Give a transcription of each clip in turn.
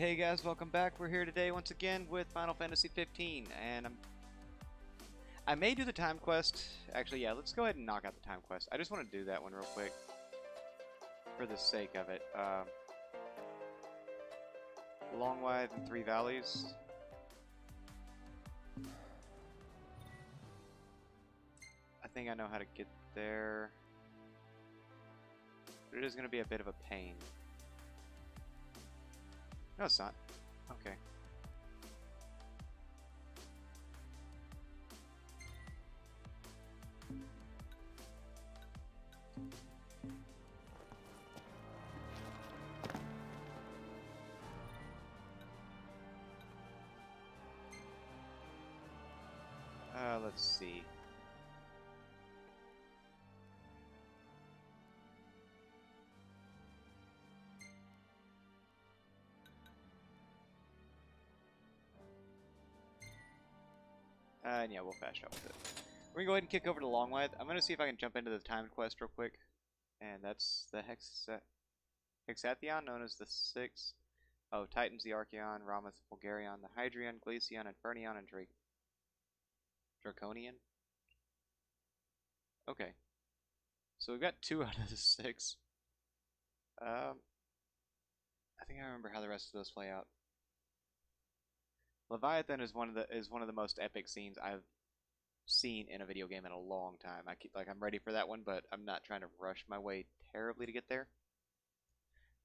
Hey guys, welcome back. We're here today once again with Final Fantasy 15, and I may do the time quest. Actually, yeah, let's go ahead and knock out the time quest. I just want to do that one real quick for the sake of it. Longwide and Three Valleys. I think I know how to get there, but it is going to be a bit of a pain. No, it's not. Okay. Let's see. And yeah, we'll fast travel with it. We're gonna go ahead and kick over to Longwide. I'm gonna see if I can jump into the timed quest real quick. And that's the Hexathion, known as the Six. Oh, Titans, the Archeon, Ramath, Bulgarion, the Hydrion, Glaceon, Infernion, and Draconian. Okay. So we've got 2 out of the 6. I think I remember how the rest of those play out. Leviathan is one of the most epic scenes I've seen in a video game in a long time. I'm ready for that one, but I'm not trying to rush my way terribly to get there.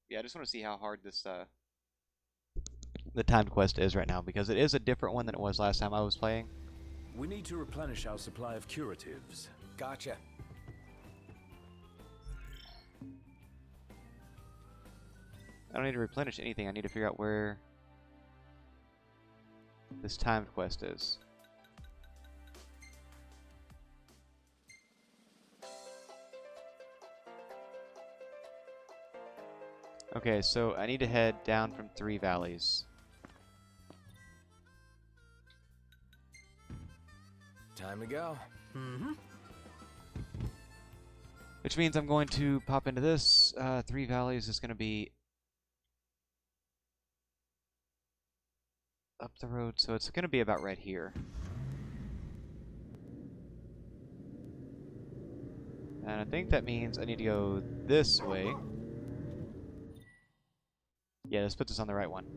Yeah, I just want to see how hard this the timed quest is right now, because it is a different one than it was last time I was playing. We need to replenish our supply of curatives. Gotcha. I don't need to replenish anything. I need to figure out where this timed quest is. Okay, so I need to head down from Three Valleys. Time to go. Mm-hmm. Which means I'm going to pop into this. Three Valleys is going to be up the road, so it's going to be about right here. And I think that means I need to go this way. Yeah, let's put this on the right one.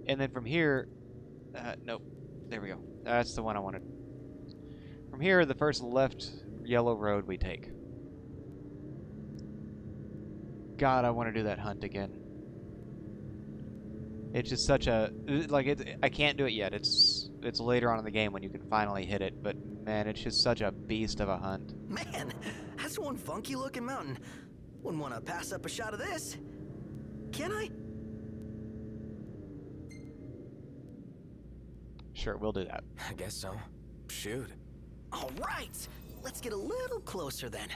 And then from here, nope, there we go. That's the one I wanted. From here, the first left yellow road we take. God, I want to do that hunt again. It's just such a I can't do it yet. It's later on in the game when you can finally hit it, but man, it's just such a beast of a hunt. Man, that's one funky looking mountain. Wouldn't want to pass up a shot of this. Can I? Sure, we'll do that. I guess so. Shoot. All right, let's get a little closer then.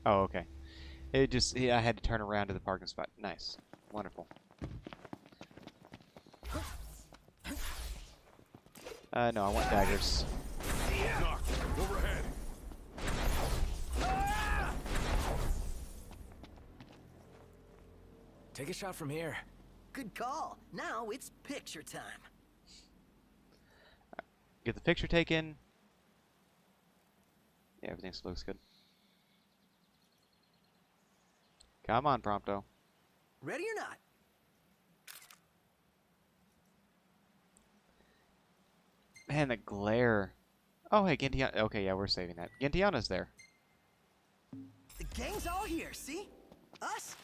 Oh, okay. It just, yeah, I had to turn around to the parking spot. Nice. Wonderful. No, I want daggers. Overhead. Take a shot from here. Good call. Now it's picture time. Get the picture taken. Yeah, everything looks good. Come on, Prompto. Ready or not? Man, the glare. Oh, hey, Gintiana. Okay, yeah, we're saving that. Gintiana's there. The gang's all here, see? Us?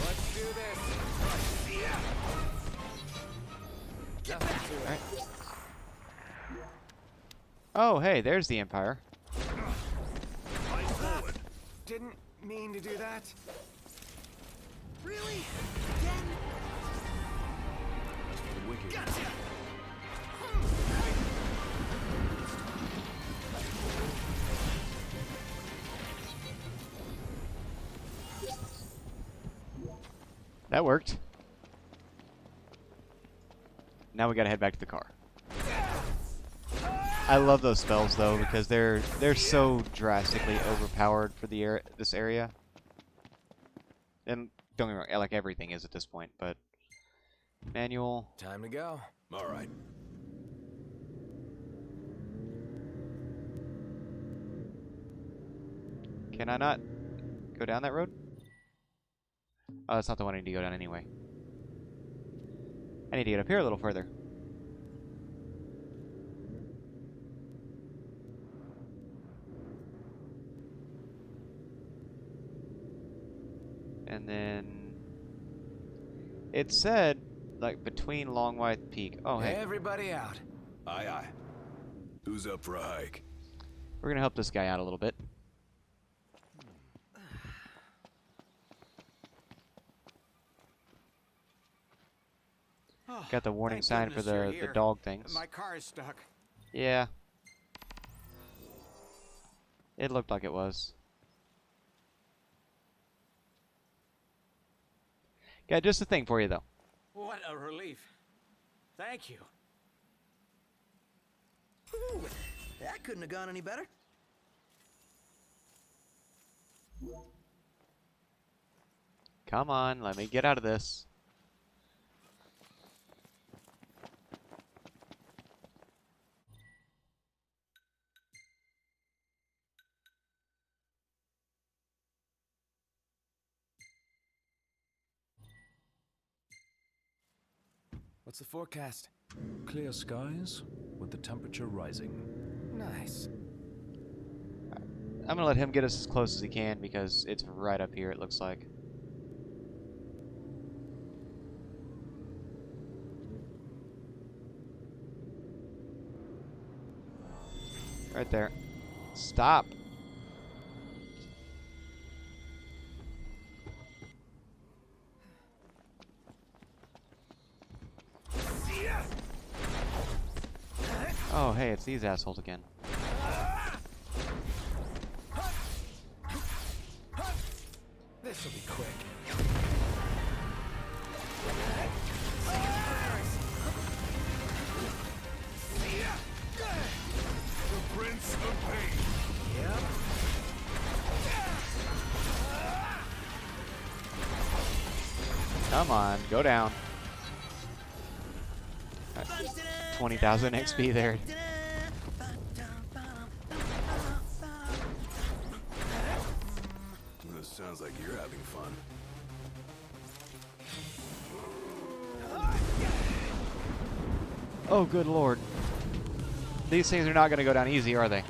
Let's do this. Get back! All right. Oh, hey, there's the Empire. Didn't mean to do that. Really? Again? Wicked. Gotcha! That worked. Now we gotta head back to the car. I love those spells though because they're so drastically overpowered for the this area. And don't get me wrong, like everything is at this point, but manual. Time to go. All right. Can I not go down that road? Oh, that's not the one I need to go down anyway. I need to get up here a little further. And then it said like between Long White Peak. Oh, hey. Everybody out. Aye, aye. Who's up for a hike? We're gonna help this guy out a little bit. Got the warning sign for the dog things. My car is stuck. Yeah. It looked like it was. Got just a thing for you though. What a relief. Thank you. Ooh, that couldn't have gone any better. Come on, let me get out of this. What's the forecast? Clear skies with the temperature rising. Nice. I'm gonna let him get us as close as he can because it's right up here, it looks like. Right there. Stop. Oh, hey, it's these assholes again. This'll be quick. The Prince of Pain. Yep. Come on, go down. 20,000 XP there. This sounds like you're having fun. Oh, good lord. These things are not going to go down easy, are they?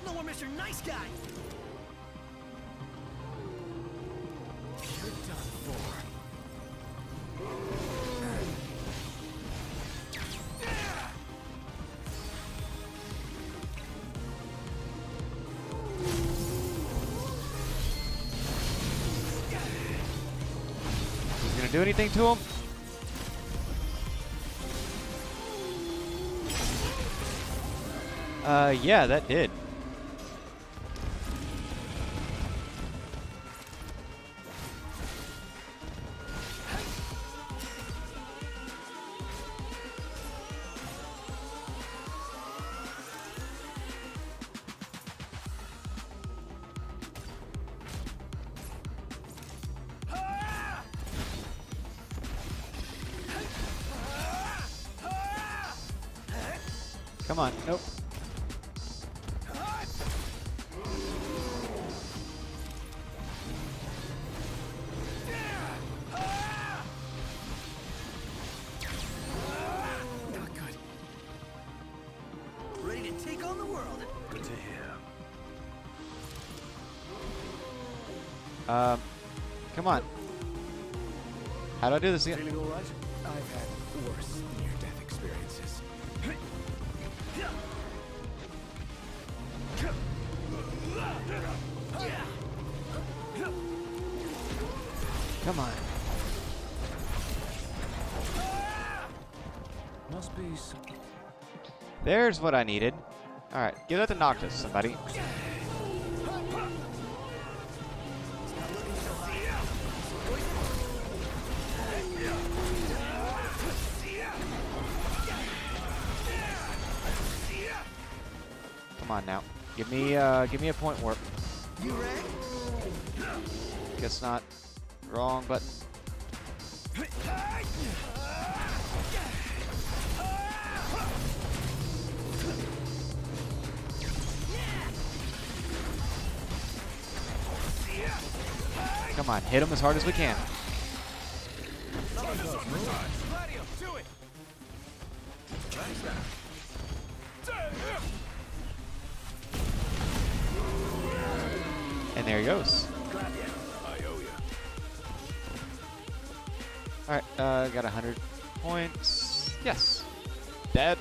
No more Mr. Nice Guy. You're done for. Is he going to do anything to him? Yeah, that did. Come on, nope. Not good. Ready to take on the world. Good to hear. Come on. How do I do this again? Feeling all right? I've had worse near-death experiences. Come on. Must be some... There's what I needed. Alright, give that to Noctis, somebody. Come on now. Give me a point warp. You ready? Guess not. Wrong button. Come on, hit him as hard as we can. And there he goes. Alright, got 100 points. Yes. That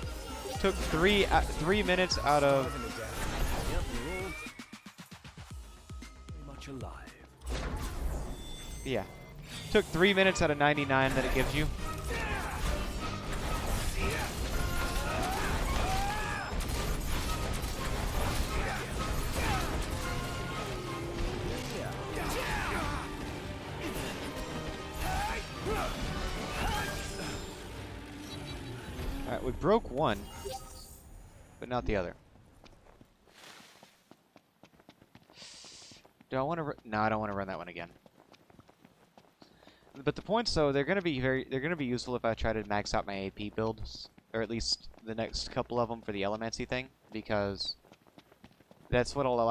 took 3 minutes out of... Yep, you're all pretty much alive. Yeah. Took 3 minutes out of 99 that it gives you. Alright, we broke one, but not the other. Do I want to? No, I don't want to run that one again. But the points, though, they're gonna be useful if I try to max out my AP builds, or at least the next couple of them for the Elemancy thing, because that's what will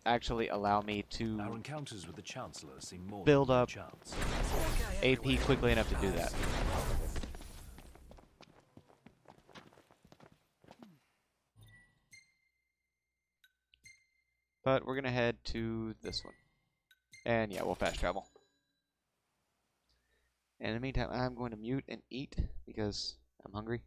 actually allow me to Our encounters with the Chancellor seem more build than a up chance. AP quickly enough to do that. But we're gonna head to this one. And yeah, we'll fast travel. And in the meantime, I'm going to mute and eat because I'm hungry.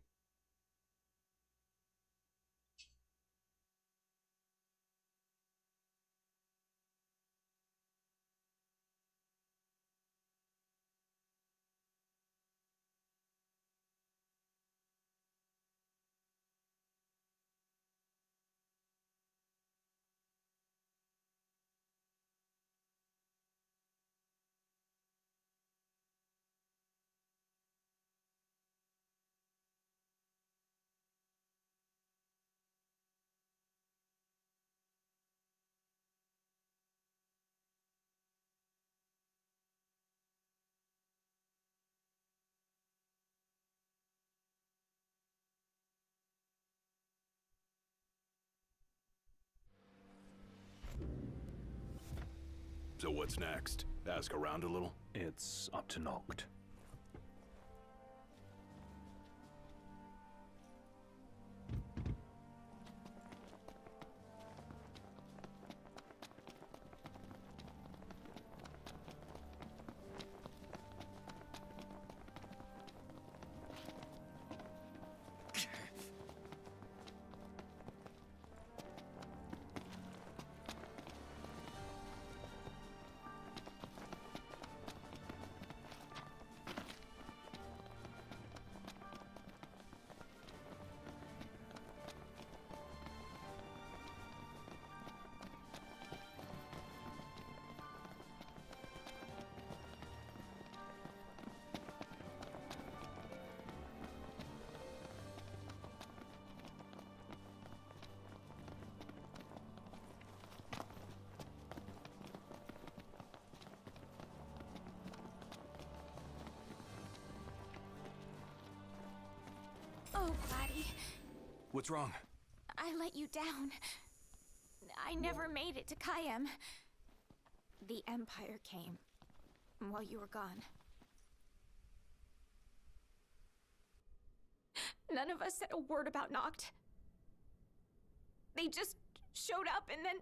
So what's next? Ask around a little? It's up to Noct. Oh, Gladdy, What's wrong? I let you down. I never made it to Caem. The Empire came while you were gone. None of us said a word about Noct. They just showed up and then...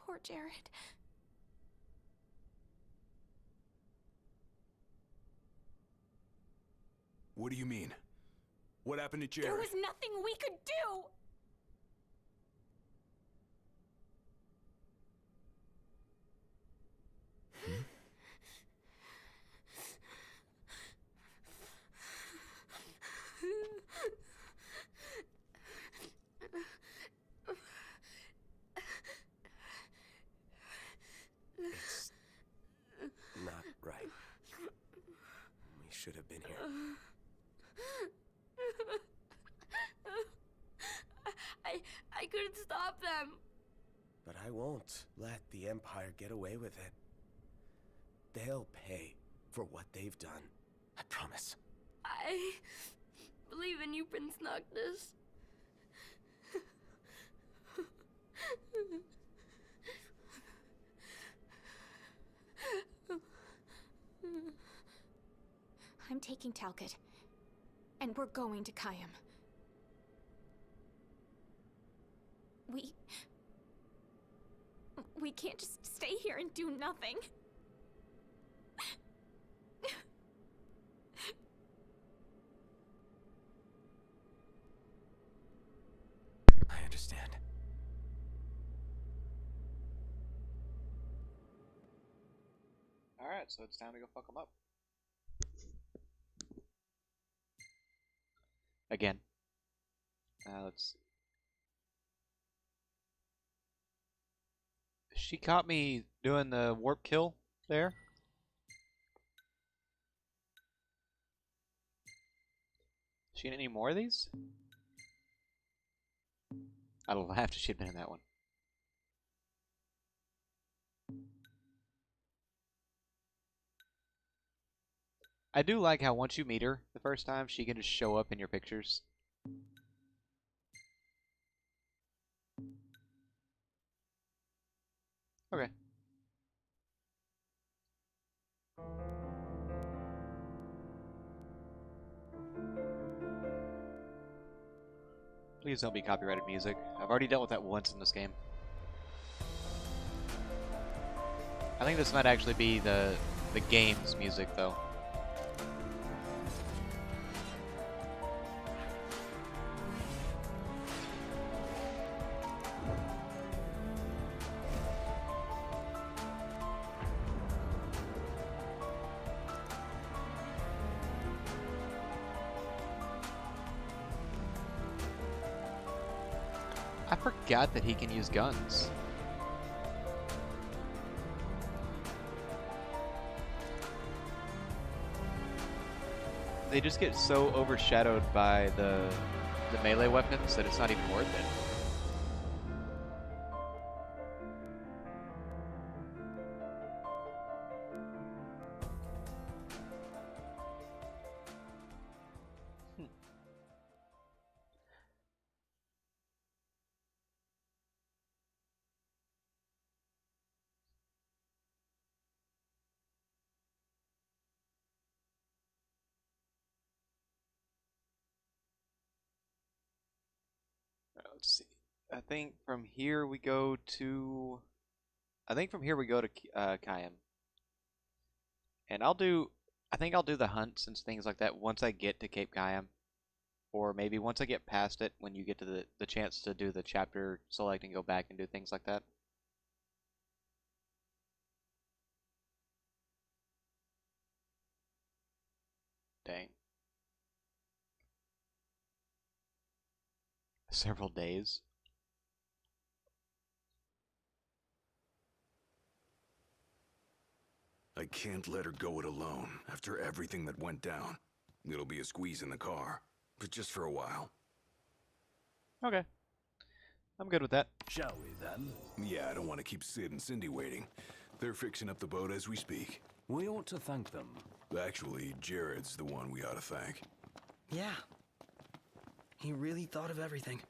Poor Jared. What do you mean? What happened to Jared? There was nothing we could do! It's not right. We should have been here. I couldn't stop them. But I won't let the Empire get away with it. They'll pay for what they've done. I promise. I believe in you, Prince Noctis. I'm taking Talcott, and we're going to Caem. We can't just stay here and do nothing. I understand. Alright, so it's time to go fuck them up. Again. Let's see. She caught me doing the warp kill there. She in any more of these? I'd have laughed if she'd been in that one. I do like how once you meet her the first time, she can just show up in your pictures. Okay. Please don't be copyrighted music. I've already dealt with that once in this game. I think this might actually be the game's music, though. I forgot that he can use guns. They just get so overshadowed by the melee weapons that it's not even worth it. Let's see. I think from here we go to Caem. And I think I'll do the hunts and things like that once I get to Cape Caem. Or maybe once I get past it, when you get to the chance to do the chapter select and go back and do things like that. Dang. Several days. I can't let her go it alone after everything that went down. It'll be a squeeze in the car, but just for a while. Okay. I'm good with that. Shall we then? Yeah, I don't want to keep Sid and Cindy waiting. They're fixing up the boat as we speak. We ought to thank them. Actually, Jared's the one we ought to thank. Yeah. He really thought of everything.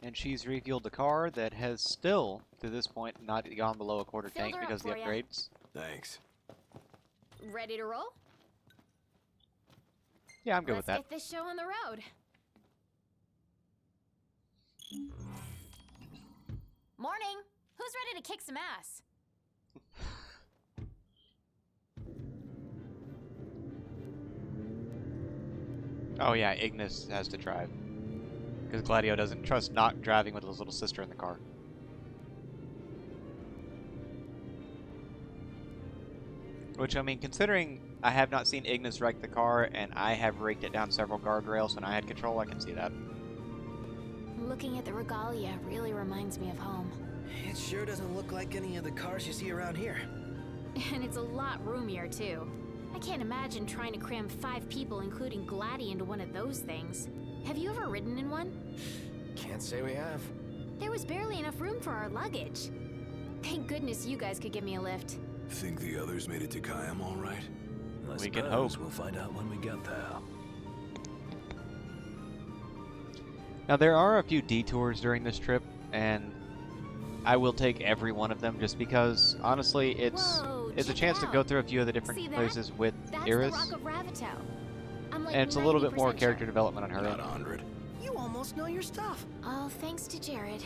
And she's refueled the car that has still, to this point, not gone below a quarter Filled tank her up because of the for ya. upgrades. Thanks. Ready to roll? Yeah, I'm good with that. Let's get this show on the road. Morning. Who's ready to kick some ass? Oh yeah, Ignis has to drive. Because Gladio doesn't trust Noct driving with his little sister in the car. Which, I mean, considering I have not seen Ignis wreck the car, and I have raked it down several guardrails when I had control, I can see that. Looking at the regalia really reminds me of home. It sure doesn't look like any of the cars you see around here. And it's a lot roomier, too. I can't imagine trying to cram 5 people, including Gladdy, into one of those things. Have you ever ridden in one? Can't say we have. There was barely enough room for our luggage. Thank goodness you guys could give me a lift. Think the others made it to Caem all right? We can hope. We'll find out when we get there. Now, there are a few detours during this trip, and I will take every one of them just because, honestly, it's a check chance it to out. go through a few of the different See that? places with That's Iris, the Rock of Ravito. I'm like and it's a little bit more 90% character sure. development on her Not end. 100. You almost know your stuff. All thanks to Jared.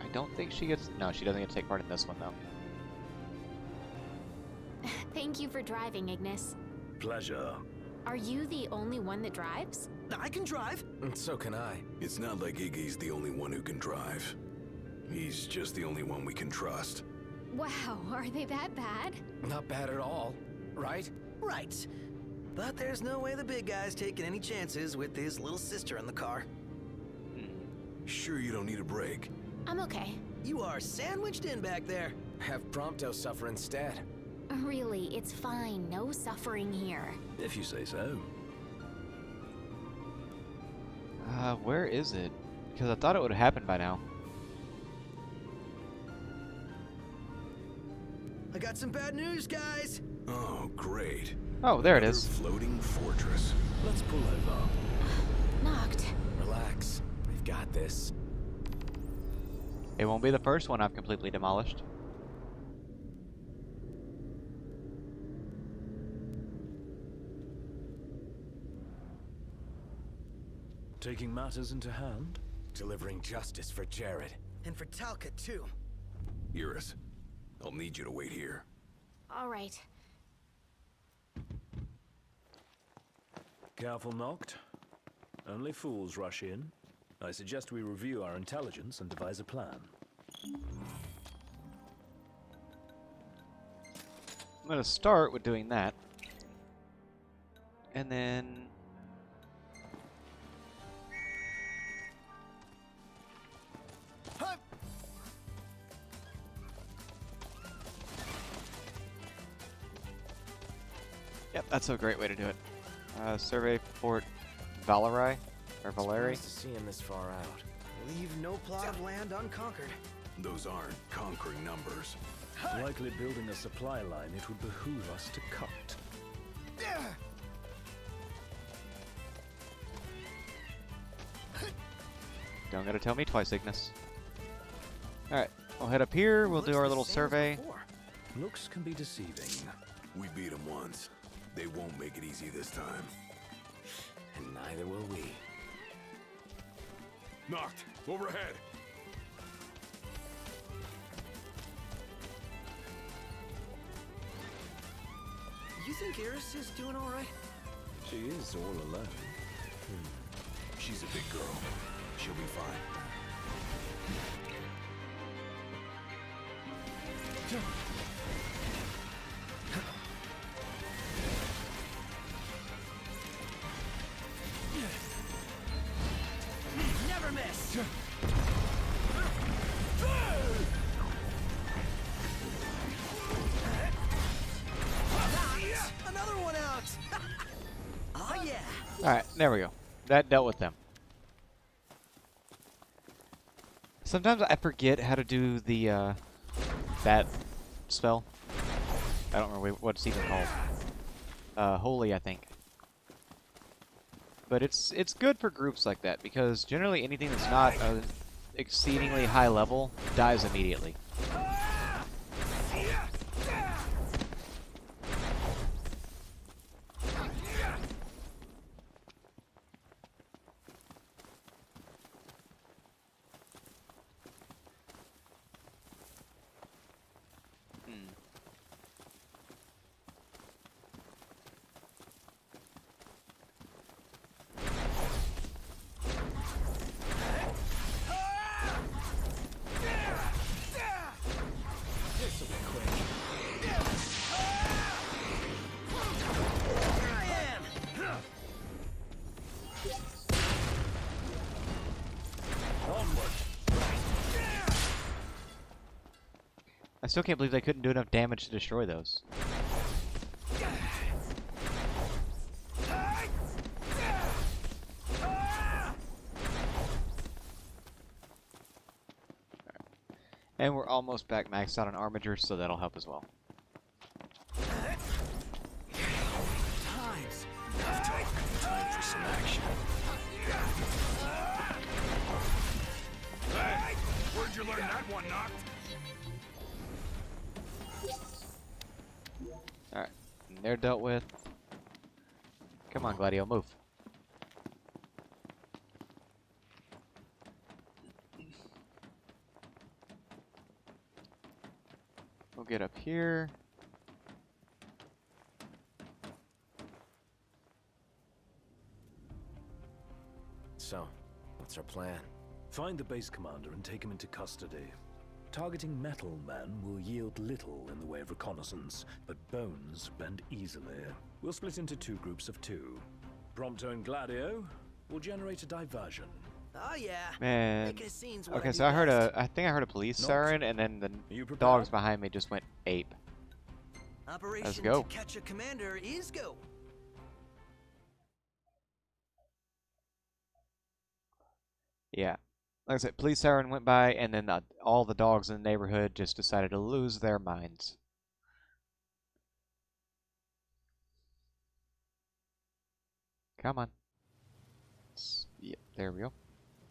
I don't think she gets... No, she doesn't get to take part in this one, though. Thank you for driving, Ignis. Pleasure. Are you the only one that drives? I can drive. And so can I. It's not like Iggy's the only one who can drive. He's just the only one we can trust. Wow, are they that bad? Not bad at all, right? Right. But there's no way the big guy's taking any chances with his little sister in the car. Sure you don't need a break? I'm okay. You are sandwiched in back there. Have Prompto suffer instead. Really, it's fine. No suffering here. If you say so. Where is it? Because I thought it would have happened by now. I got some bad news, guys. Oh, great. Oh, there it Another is. floating fortress. Let's pull over. Knocked. Relax. We've got this. It won't be the first one I've completely demolished. Taking matters into hand? Delivering justice for Jared. And for Talca, too. Iris, I'll need you to wait here. All right. Careful, Noct. Only fools rush in. I suggest we review our intelligence and devise a plan. I'm going to start with doing that. And then... Yep, that's a great way to do it. Survey Fort Valerii, or Valeri. Nice to see him this far out. Leave no plot of land unconquered. Those aren't conquering numbers. Likely building a supply line it would behoove us to cut. Don't gotta tell me twice, Ignis. Alright, we'll head up here, we'll do Looks our the little same as survey. before. Looks can be deceiving. We beat them once. They won't make it easy this time. And neither will we. Knocked! Overhead! You think Iris is doing all right? She is all alone. She's a big girl. She'll be fine. Never miss. Another one out. Oh yeah. Alright, there we go. That dealt with them. Sometimes I forget how to do the, that spell. I don't remember what it's even called. Holy, I think. But it's good for groups like that, because generally anything that's not exceedingly high level dies immediately. I still can't believe they couldn't do enough damage to destroy those. And we're almost back maxed out on armature, so that'll help as well. Time for some action. Hey, where'd you learn that one, Noct? Alright, they're dealt with. Come on, Gladio, move. We'll get up here. So, what's our plan? Find the base commander and take him into custody. Targeting metal men will yield little in the way of reconnaissance, but bones bend easily. We'll split into 2 groups of 2. Prompto and Gladio will generate a diversion. Oh yeah. Man. Making scenes what Okay, I do so best. I think I heard a police Noct. siren, and then the Are you prepared? dogs behind me just went ape. Operation go. To catch a commander is go. Yeah. Like I said, police siren went by, and then all the dogs in the neighborhood just decided to lose their minds. Come on. Yep, there we go.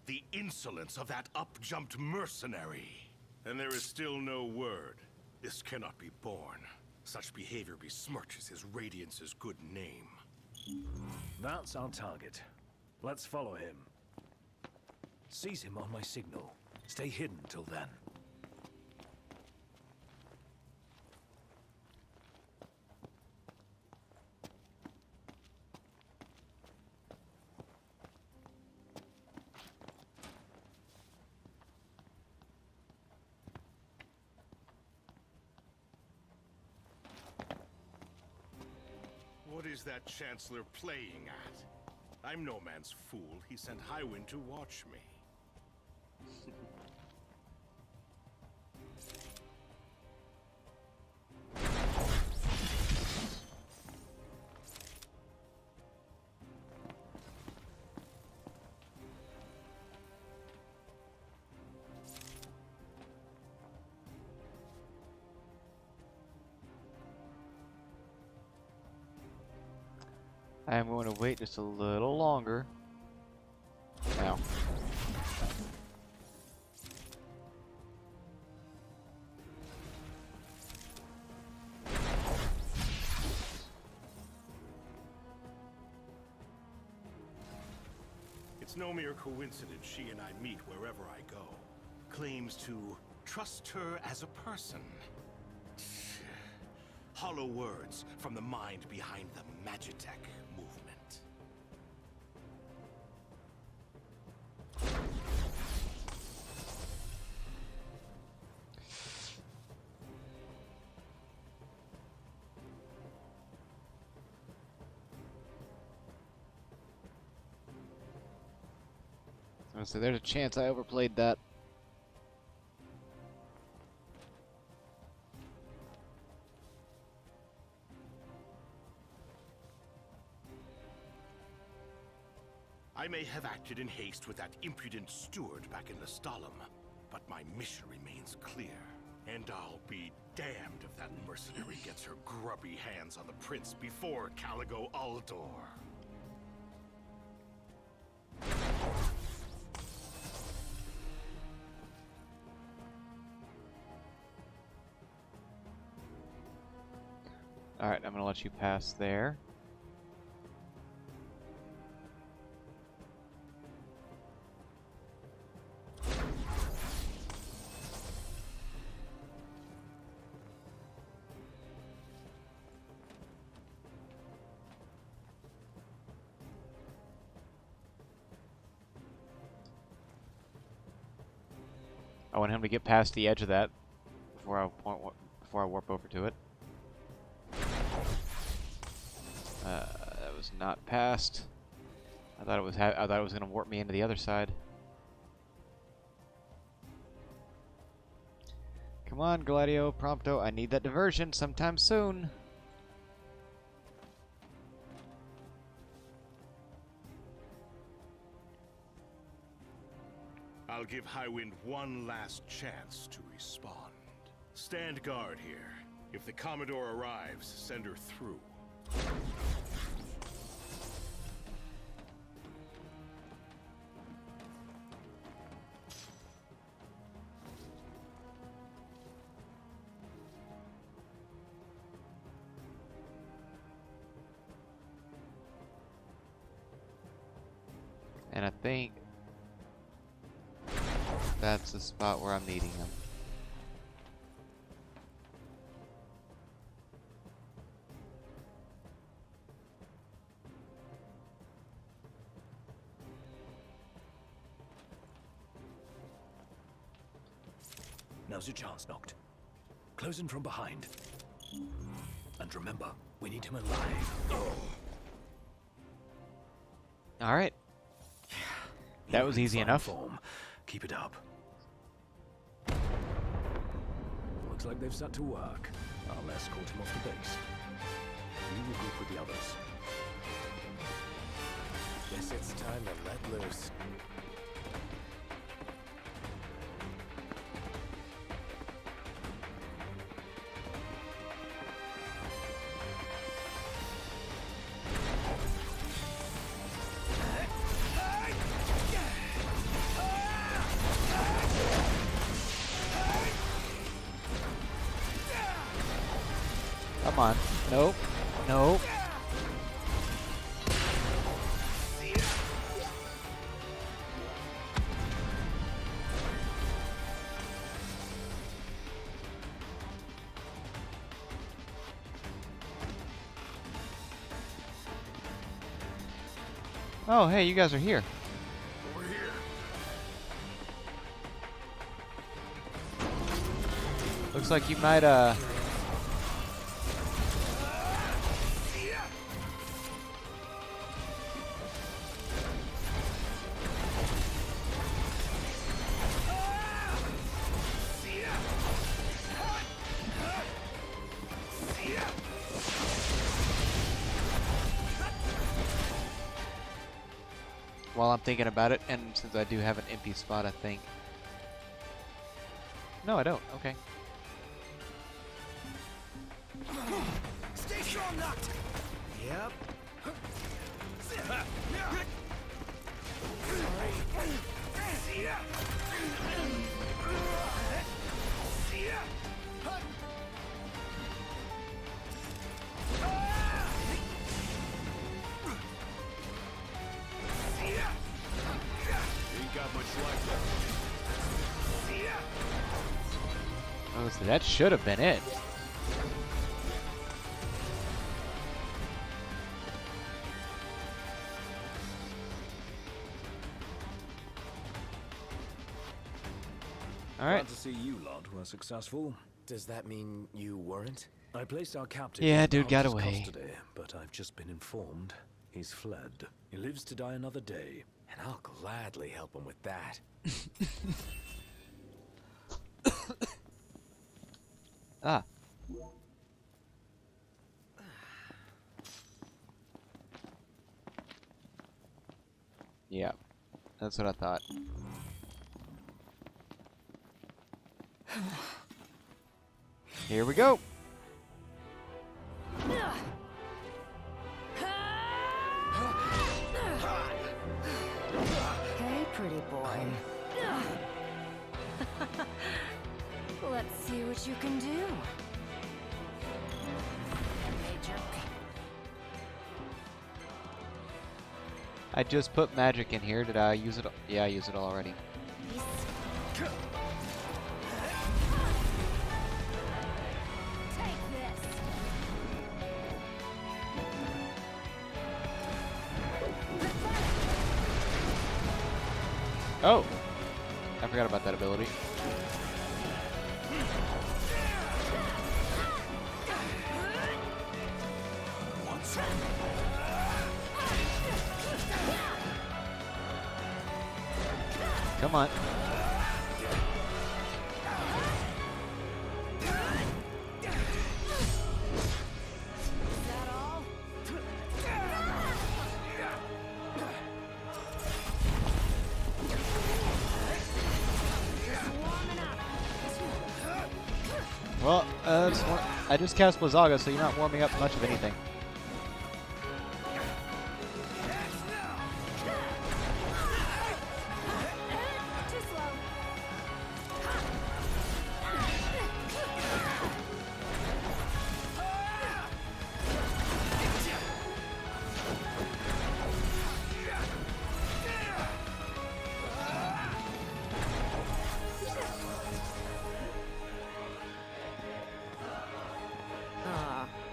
The insolence of that up-jumped mercenary. And there is still no word. This cannot be borne. Such behavior besmirches his Radiance's good name. That's our target. Let's follow him. Seize him on my signal. Stay hidden till then. What is that Chancellor playing at? I'm no man's fool. He sent Highwind to watch me. I'm going to wait just a little longer. Now. It's no mere coincidence she and I meet wherever I go. Claims to trust her as a person. Hollow words from the mind behind the Magitech movement. So there's a chance I overplayed that. I may have acted in haste with that impudent steward back in Lestallum, but my mission remains clear. And I'll be damned if that mercenary gets her grubby hands on the prince before Caligo Uldor. Alright, I'm going to let you pass there. I want him to get past the edge of that before I warp over to it. That was not passed. I thought it was going to warp me into the other side. Come on, Gladio, Prompto. I need that diversion sometime soon. I'll give Highwind one last chance to respond. Stand guard here. If the Commodore arrives, send her through. And I think that's the spot where I'm needing him. Now's your chance, Noct. Close in from behind. And remember, we need him alive. Alright. That was easy enough. Form. Keep it up. Looks like they've set to work. I'll escort him off the base. You regroup with the others. Guess it's time to let loose. Come on. Nope. Nope. Oh, hey, you guys are here. We're here. Looks like you might, while I'm thinking about it, and since I do have an empty spot, I think. No, I don't. Okay. Stay strong, Noct! Yep. Ain't got much life left. Oh, so that should have been it. All right. Glad to see you lot were successful. Does that mean you weren't? I placed our captain. Yeah, in dude got Altis away. custody, but I've just been informed he's fled. He lives to die another day. And I'll gladly help him with that. Ah. Yeah, that's what I thought. Here we go. Hey, pretty boy. Let's see what you can do. Major. I just put magic in here. Did I use it? Yeah, I used it all already. Take this. Oh, I forgot about that ability. Come on. Well, I just cast Blizzaga, so you're not warming up much of anything. Too slow.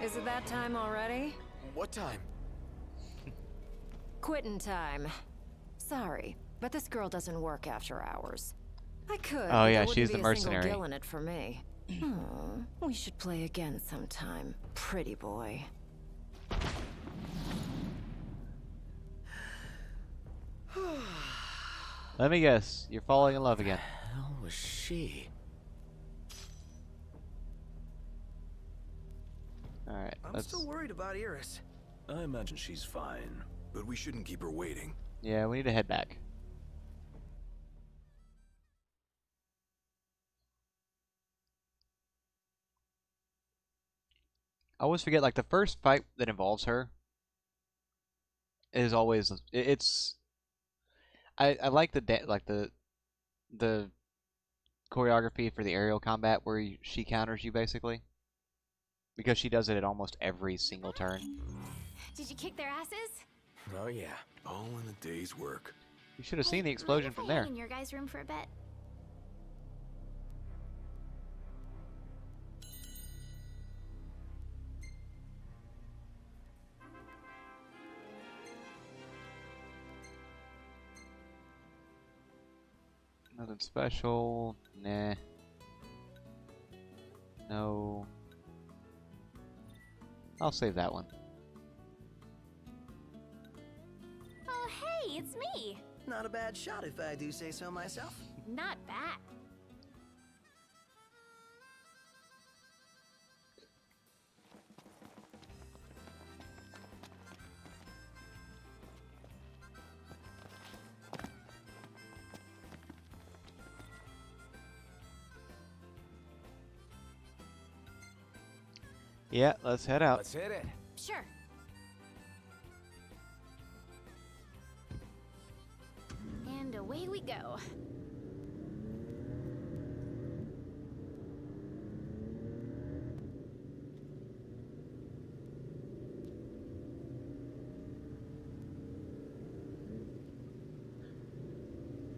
Is it that time already? What time? Quitting time. Sorry, but this girl doesn't work after hours. I could. Oh, but yeah, there she's wouldn't the be a single mercenary. gill in it for me. We should play again sometime, pretty boy. Let me guess, you're falling in love again. Hell was she? Alright, I'm let's... still worried about Iris. I imagine she's fine. But we shouldn't keep her waiting. Yeah, we need to head back. I always forget, like, the first fight that involves her is always... It's... I like the choreography for the aerial combat where she counters you, basically. Because she does it at almost every single turn. Did you kick their asses? Oh yeah. All in a day's work. You should have seen the Hey, explosion mind if from I hang there. in your guys' room for a bit? Nothing special. Nah. No. I'll save that one. Oh, hey, it's me. Not a bad shot if I do say so myself. Not bad. Yeah, let's head out. Let's hit it. Sure. And away we go.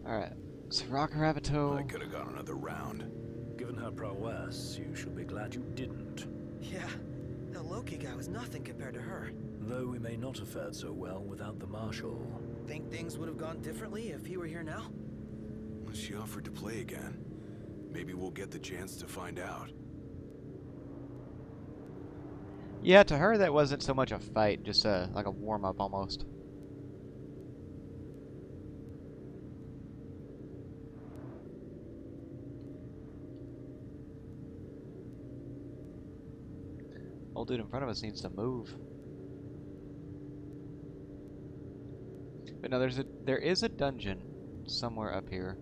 Alright. Siraka Rabbito. I could have gone another round. Given her prowess, you should be glad you didn't. Yeah, the Loki guy was nothing compared to her. Though we may not have fared so well without the Marshal. Think things would have gone differently if he were here now? Well, she offered to play again. Maybe we'll get the chance to find out. Yeah, to her that wasn't so much a fight, just like a warm-up almost. Old dude in front of us needs to move. But no, there is a dungeon somewhere up here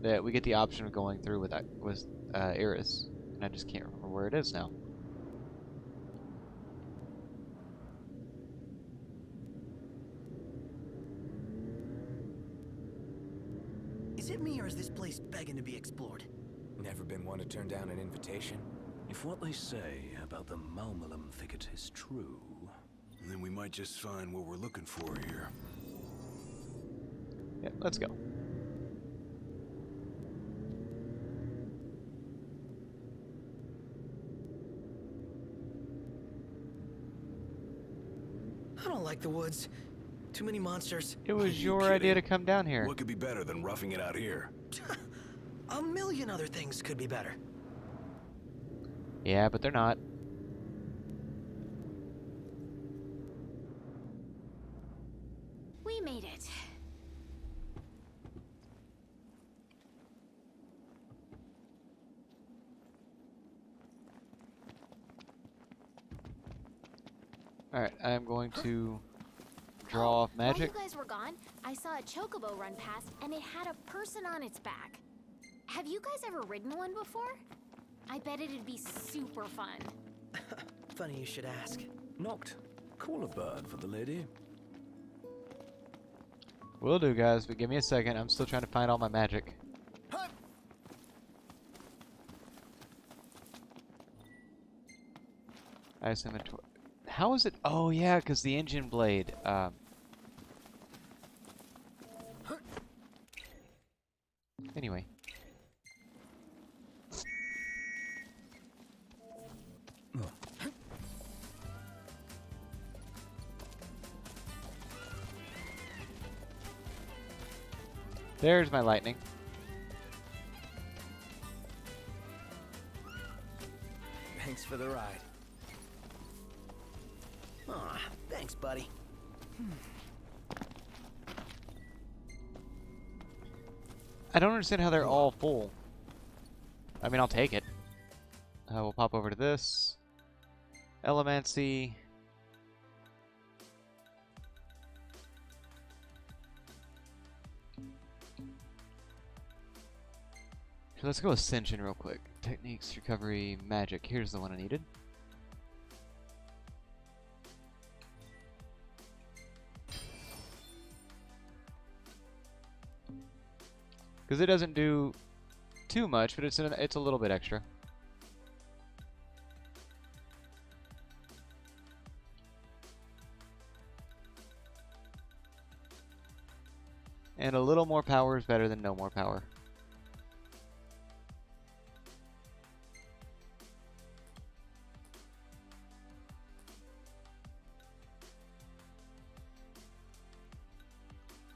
that we get the option of going through with Iris, and I just can't remember where it is now. Is it me or is this place begging to be explored? Never been one to turn down an invitation. If what they say about the Malmalum thicket is true... Then we might just find what we're looking for here. Yeah, let's go. I don't like the woods. Too many monsters. It was you your idea to kidding? come down here. What could be better than roughing it out here? A million other things could be better. Yeah, but they're not. We made it. Alright, I'm going to draw off magic. While you guys were gone, I saw a chocobo run past, and it had a person on its back. Have you guys ever ridden one before? I bet it'd be super fun. Funny you should ask. Knocked. Call a bird for the lady. Will do, guys, but give me a second. I'm still trying to find all my magic. Ice inventory. How is it? Oh, yeah, because the engine blade. Anyway. There's my lightning. Thanks for the ride. Aw, thanks, buddy. I don't understand how they're all full. I mean, I'll take it. We'll pop over to this. Elemancy. So let's go Ascension real quick. Techniques, recovery, magic. Here's the one I needed. Because it doesn't do too much, but it's a little bit extra. And a little more power is better than no more power.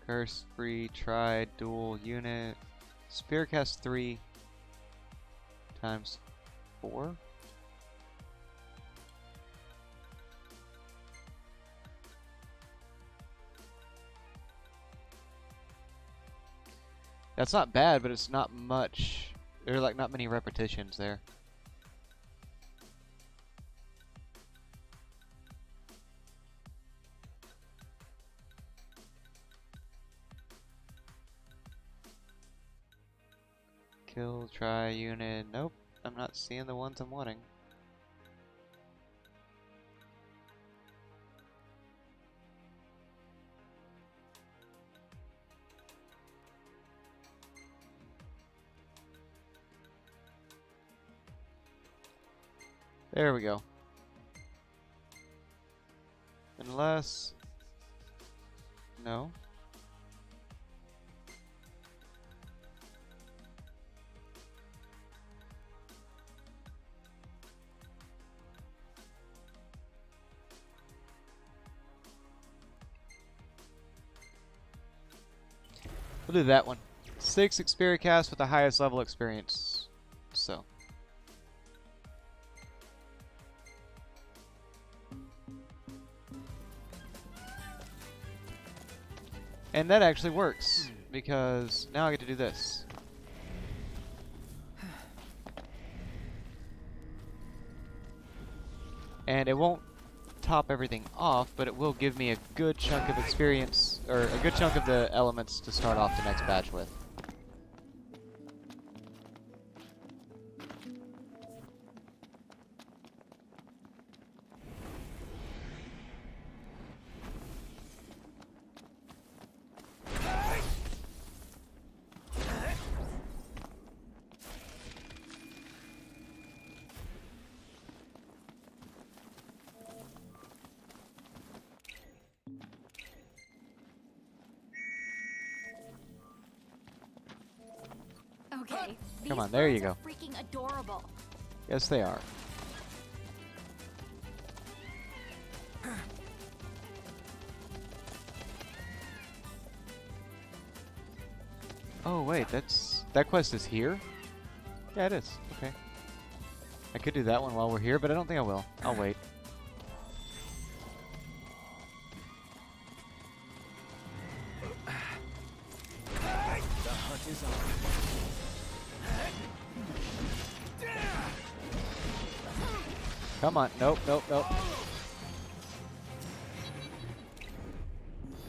Curse free, try, dual unit. Spear cast 3 times 4. That's not bad, but it's not much. There are like not many repetitions there. Kill, try, unit. Nope, I'm not seeing the ones I'm wanting. There we go. Unless... No. We'll do that one. 6 Xperia cast with the highest level experience. So. And that actually works, because now I get to do this. And it won't top everything off, but it will give me a good chunk of experience, or a good chunk of the elements to start off the next batch with. Okay, Come on, there you go. Freaking adorable. Yes, they are. Oh wait, that quest is here? Yeah, it is. Okay. I could do that one while we're here, but I don't think I will. I'll wait. The hunt is on. Come on. Nope, nope, nope.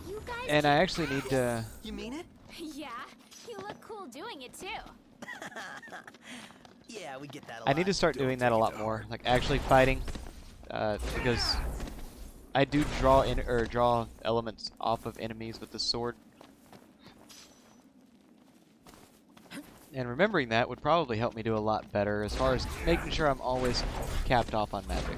You guys. And I actually need to... You mean it? Yeah, you look cool doing it too. Yeah, we get that a I lot. need to start doing that a lot more, like actually fighting, because I do draw elements off of enemies with the sword. And remembering that would probably help me do a lot better as far as making sure I'm always capped off on magic.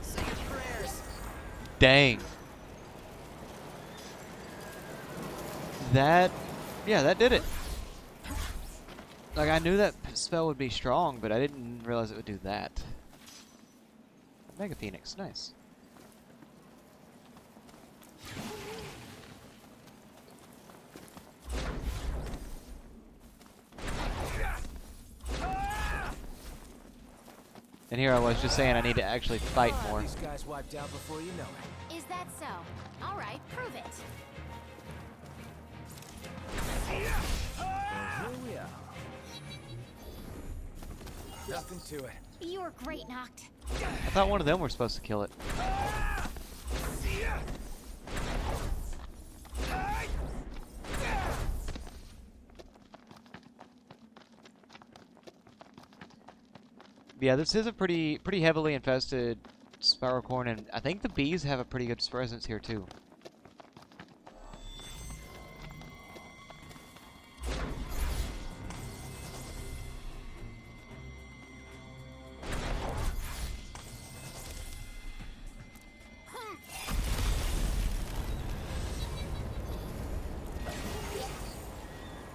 Say your prayers. Dang. Yeah, that did it. Like, I knew that spell would be strong, but I didn't realize it would do that. Mega Phoenix, nice. And here I was just saying I need to actually fight more. These guys wiped out before you know it. Is that so? All right, prove it. Here we are. Nothing to it. You were great, Noct. I thought one of them were supposed to kill it. Yeah, this is a pretty heavily infested spiral corn, and I think the bees have a pretty good presence here too.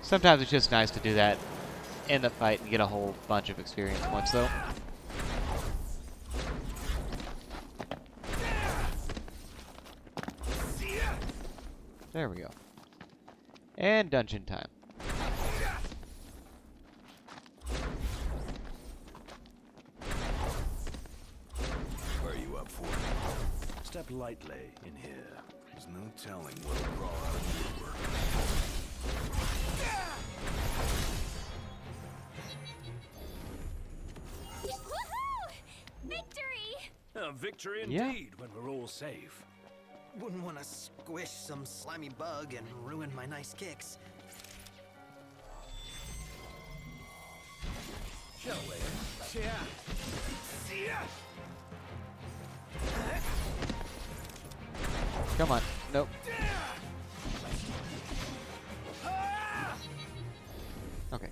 Sometimes it's just nice to do that in the fight and get a whole bunch of experience points, though. There we go. And dungeon time. What are you up for? Step lightly in here. There's no telling what'll crawl out of the woodwork. Woohoo! Victory! A victory Yeah. indeed when we're all safe. Wouldn't want to squish some slimy bug and ruin my nice kicks. Shall we? Yeah. Come on. Nope. Okay.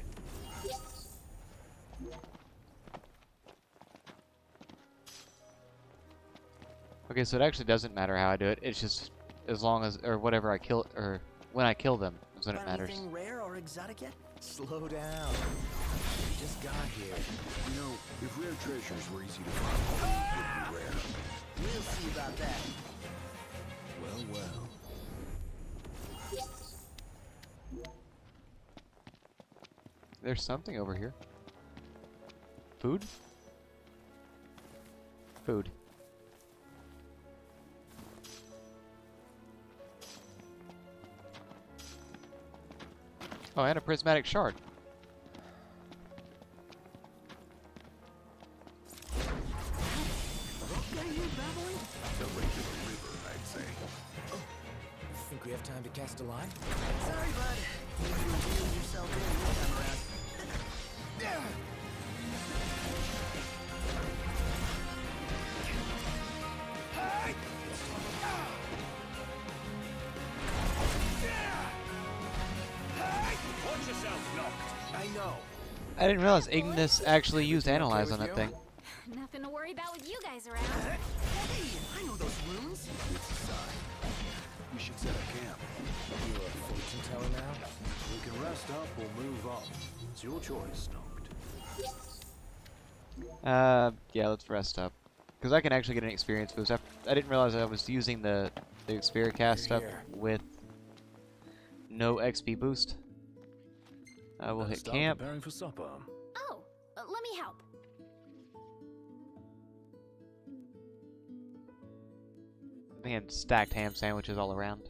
Okay, so it actually doesn't matter how I do it. It's just as long as, or whatever I kill, or when I kill them is when it Find matters. anything rare or exotic yet? Slow down. We just got here. You know, if rare treasures were easy to find, it would be rare. We'll see about that. Well, well. There's something over here. Food? Food. Oh, and a prismatic shard. The regular river, I'd say. Think we have time to cast a line? Sorry, bud. You revealed yourself in this time around. Watch yourself, Noct. I know. I didn't realize Ignis actually used Analyze on with that you? thing. Nothing to worry about with you guys around. Hey, I know those runes. It's a sign. We should set up camp. You a fortune teller now? We can rest up or move on. It's your choice, Noct. Yeah, let's rest up. Because I can actually get an experience boost. I didn't realize I was using the Xperia cast stuff Here. with no XP boost. I will Let's hit start camp. preparing for supper. Oh, let me help. And stacked ham sandwiches all around.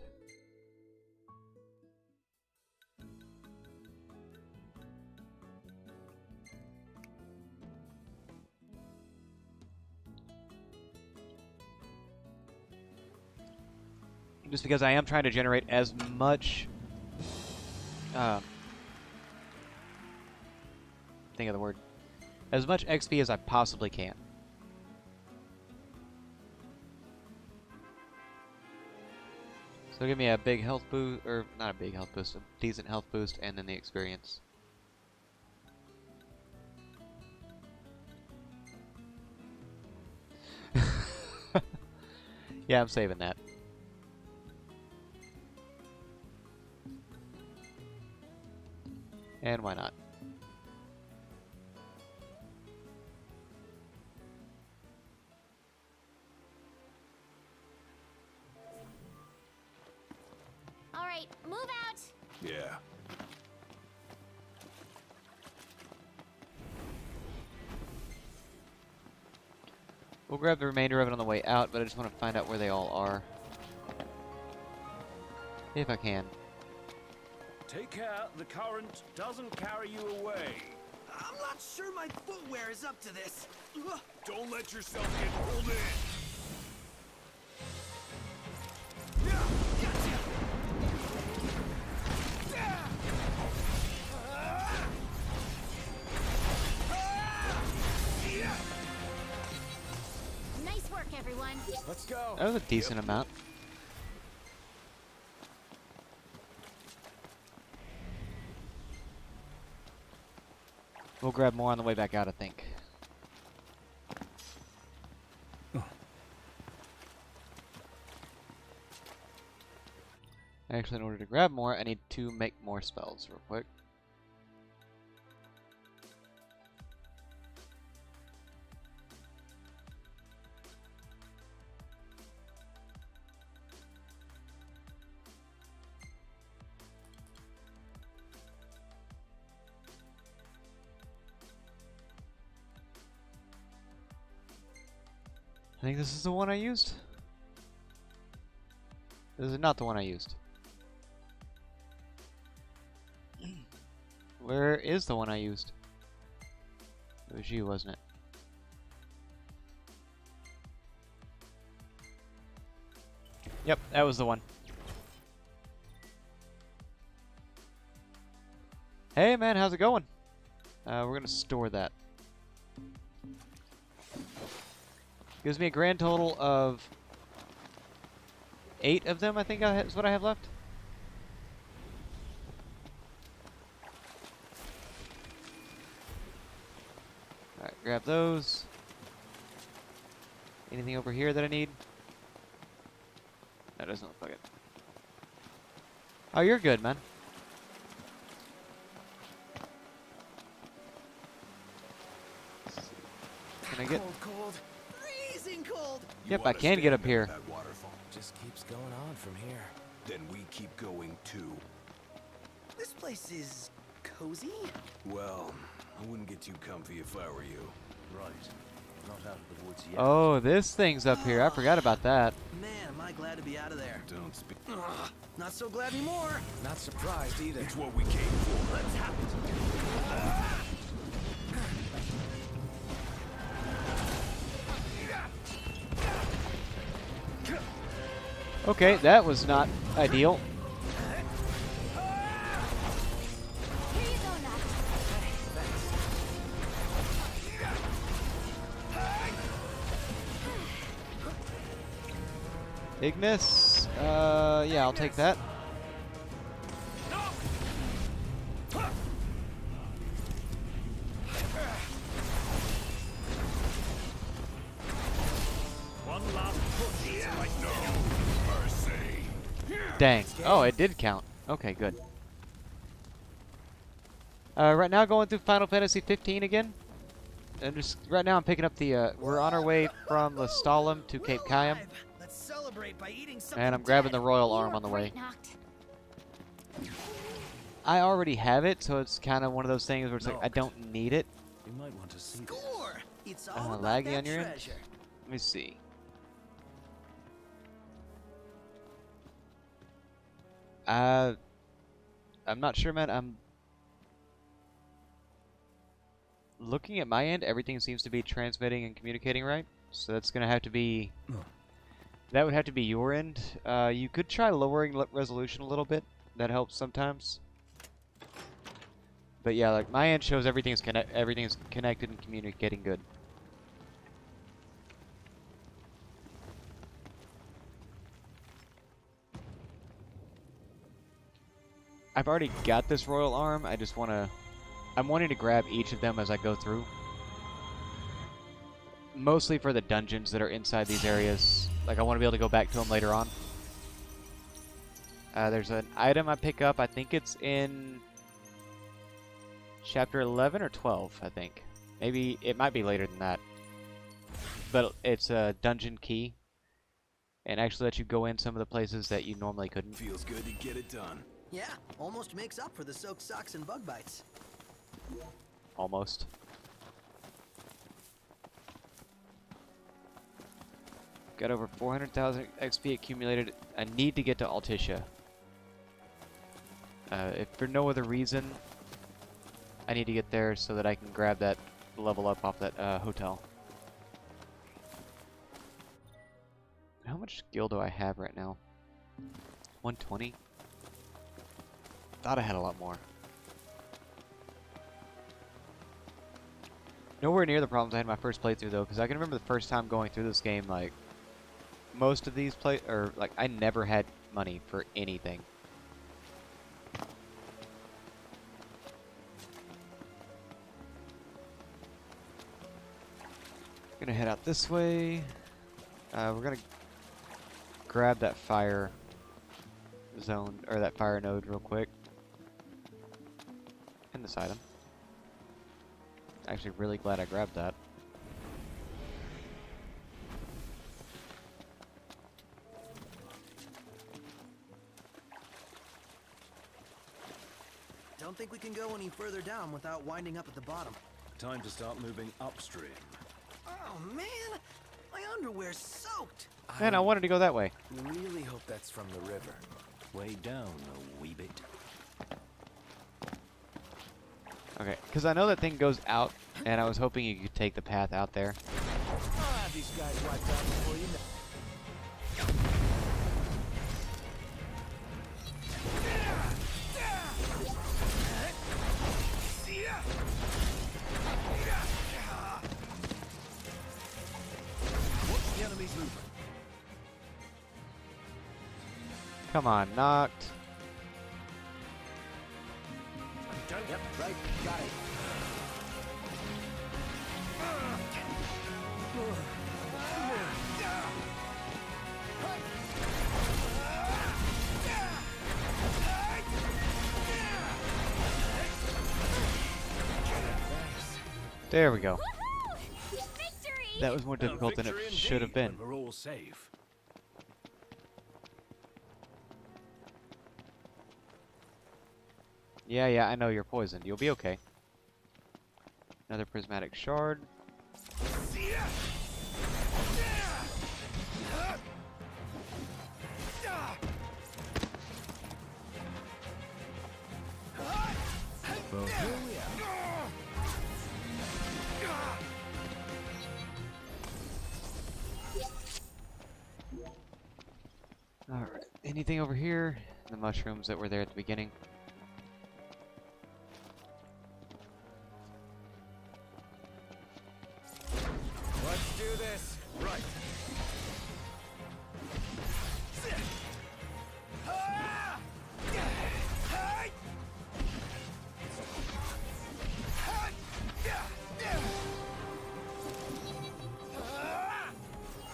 Just because I am trying to generate as much think of the word, as much XP as I possibly can. So give me a big health boost, or not a big health boost, a decent health boost, and then the experience. Yeah, I'm saving that. And why not? All right, move out. Yeah. We'll grab the remainder of it on the way out, but I just want to find out where they all are. If I can. Take care the current doesn't carry you away. I'm not sure my footwear is up to this. Ugh. Don't let yourself get pulled in. Gotcha. Nice work, everyone. Let's go. That was a decent amount. We'll grab more on the way back out, I think. Actually, in order to grab more, I need to make more spells real quick. I think this is the one I used. This is not the one I used. Where is the one I used? It was you, wasn't it? Yep, that was the one. Hey man, how's it going? We're gonna store that. Gives me a grand total of 8 of them, I think is what I have left. Alright, grab those. Anything over here that I need? That doesn't look like it. Oh, you're good, man. Can I get... Cold. Freezing cold. Yep, I can get up here. That waterfall. Just keeps going on from here. Then we keep going too. This place is cozy. Well, I wouldn't get too comfy if I were you. Right. Not out of the woods yet. Oh, this thing's up here. I forgot about that. Man, am I glad to be out of there. Don't speak. Ugh, not so glad anymore. Not surprised either. It's what we came for. Let's have it. Okay, that was not ideal. Here you go, Nut. Ignis? Yeah, I'll take that. One last push. Dang. Oh, it did count. Okay, good. Right now going through Final Fantasy 15 again. And just right now I'm picking up the we're on our way from Lestallum to Cape Caem. Let's celebrate by eating something. And I'm grabbing the royal You arm were on the way. great, Noct. I already have it, so it's kind of one of those things where it's like I don't need it. You might want to see this. Score. It's all about Laggy that on your end? treasure. Let me see. I'm not sure, man. I'm looking at my end. Everything seems to be transmitting and communicating right. So that's gonna have to be. That would have to be your end. You could try lowering resolution a little bit. That helps sometimes. But yeah, like my end shows everything's connected and communicating good. I've already got this royal arm. I just I'm wanting to grab each of them as I go through. Mostly for the dungeons that are inside these areas. Like I want to be able to go back to them later on. There's an item I pick up. I think it's in chapter 11 or 12, I think. Maybe it might be later than that. But it's a dungeon key. And actually lets you go in some of the places that you normally couldn't. Feels good to get it done. Yeah, almost makes up for the soaked socks and bug bites. Almost. Got over 400,000 XP accumulated. I need to get to Altissia. If for no other reason, I need to get there so that I can grab that level up off that hotel. How much skill do I have right now? 120? Thought I had a lot more. Nowhere near the problems I had in my first playthrough though, because I can remember the first time going through this game, like, most of these I never had money for anything. Gonna head out this way. We're gonna grab that fire zone, or that fire node real quick. And this item. Actually really glad I grabbed that. Don't think we can go any further down without winding up at the bottom. Time to start moving upstream. Oh man, my underwear's soaked. Man, I wanted to go that way. Really hope that's from the river. Way down a wee bit. Okay, because I know that thing goes out, and I was hoping you could take the path out there. I'll have these guys wiped out before you know. What's the enemy's movement? Come on, knocked. Yep, right, got it. There we go. Woohoo! Victory! That was more difficult than it Victory should have indeed, been. when we're all safe. Yeah, I know you're poisoned. You'll be okay. Another prismatic shard. Well, here we are. Alright. Anything over here? The mushrooms that were there at the beginning. Let's do this. Right.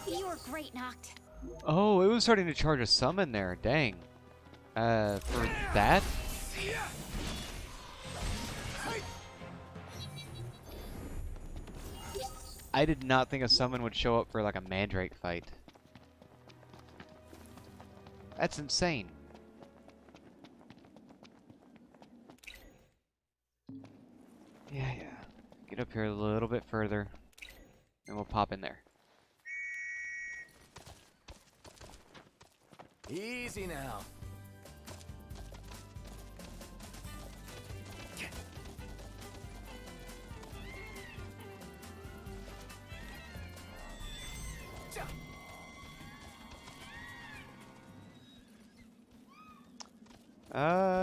You're great, Noct. Oh, it was starting to charge a summon there. Dang. For that? I did not think a summon would show up for like a Mandrake fight. That's insane. Yeah. Get up here a little bit further, and we'll pop in there. Easy now.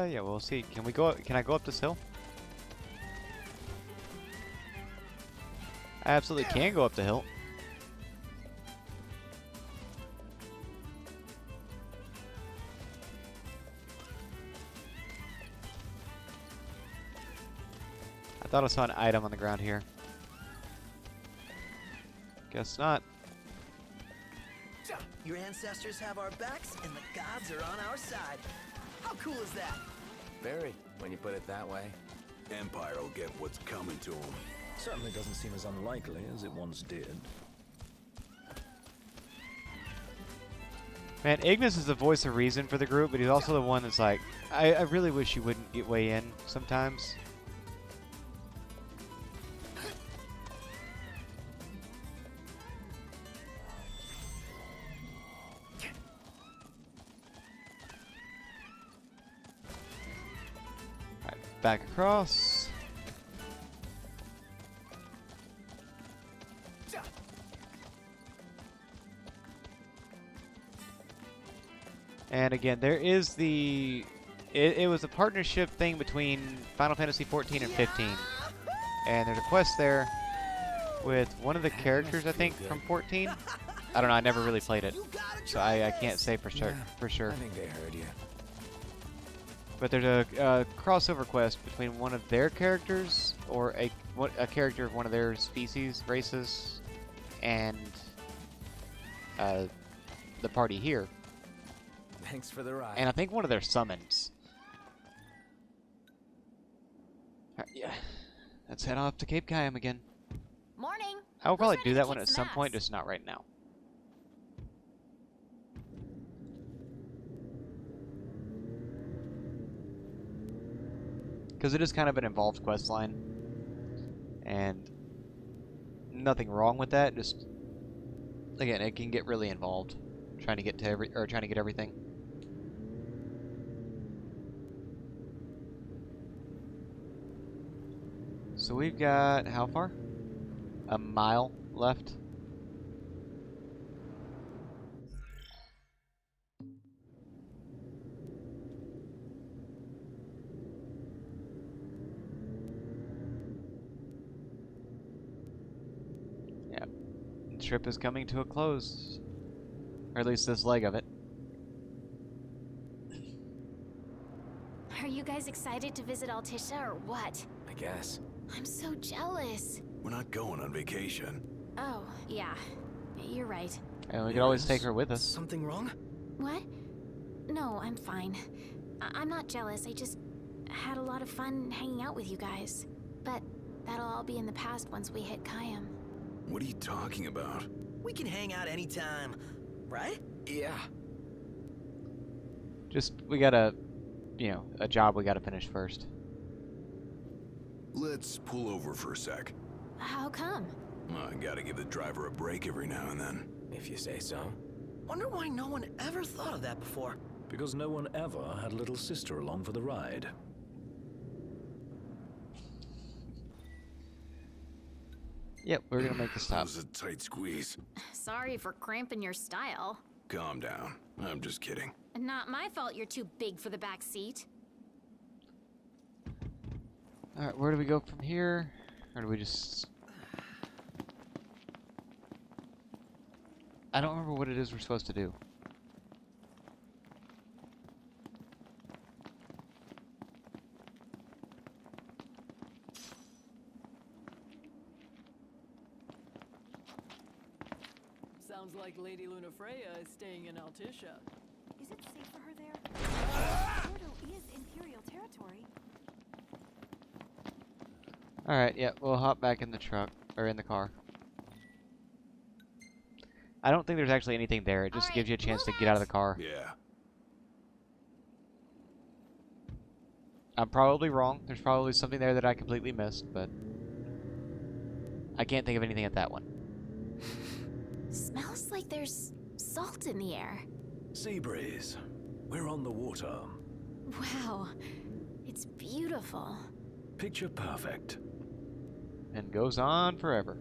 Yeah, we'll see. Can we go up, can I go up this hill? I absolutely can go up the hill. I thought I saw an item on the ground here. Guess not. Your ancestors have our backs, and the gods are on our side. How cool is that? Very, when you put it that way. Empire will get what's coming to them. Certainly doesn't seem as unlikely as it once did. Man, Ignis is the voice of reason for the group, but he's also the one that's like, I really wish you wouldn't get way in sometimes. Alright, back across. And again, there is the... It was a partnership thing between Final Fantasy 14 and 15. And there's a quest there with one of the characters, I think, from 14. I don't know, I never really played it. So I can't say for sure. I think they heard you. But there's a crossover quest between one of their characters, or a character of one of their species, races, and the party here. Thanks for the ride. And I think one of their summons. Yeah, let's head off to Cape Caem again. Morning. I'll probably Who's do ready that to one kick at some some point, ass? just not right now. Because it is kind of an involved quest line. And nothing wrong with that, just again, it can get really involved trying to get to trying to get everything. So we've got how far? A mile left. Yeah. The trip is coming to a close. Or at least this leg of it. Are you guys excited to visit Altissia or what? I guess. I'm so jealous. We're not going on vacation. Oh, yeah. You're right. And we could always take her with us. Something wrong? What? No, I'm fine. I'm not jealous. I just had a lot of fun hanging out with you guys. But that'll all be in the past once we hit Caem. What are you talking about? We can hang out anytime, right? Yeah. Just, we gotta, you know, a job we gotta finish first. Let's pull over for a sec. How come? I gotta give the driver a break every now and then. If you say so. Wonder why no one ever thought of that before. Because no one ever had a little sister along for the ride. Yep, we're gonna make the That stop. was a tight squeeze. Sorry for cramping your style. Calm down. I'm just kidding. Not my fault you're too big for the back seat. Alright, where do we go from here? Or do we just... I don't remember what it is we're supposed to do. Sounds like Lady Lunafreya is staying in Altissia. Is it safe for her there? Porto is Imperial territory. Alright, yeah, we'll hop back in the truck, or in the car. I don't think there's actually anything there, it just gives you a chance to get out of the car. Yeah. I'm probably wrong, there's probably something there that I completely missed, but... I can't think of anything at that one. Smells like there's salt in the air. Sea breeze. We're on the water. Wow. It's beautiful. Picture perfect. And goes on forever.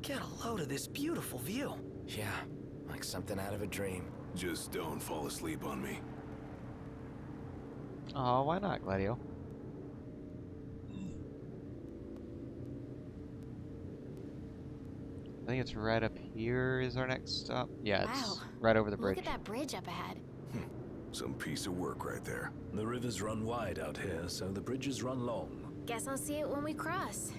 Get a load of this beautiful view. Yeah, like something out of a dream. Just don't fall asleep on me. Oh, why not, Gladio? I think it's right up here is our next stop. Yeah, it's Wow. right over the bridge. Look at that bridge up ahead. Some piece of work right there. The rivers run wide out here, so the bridges run long. Guess I'll see it when we cross.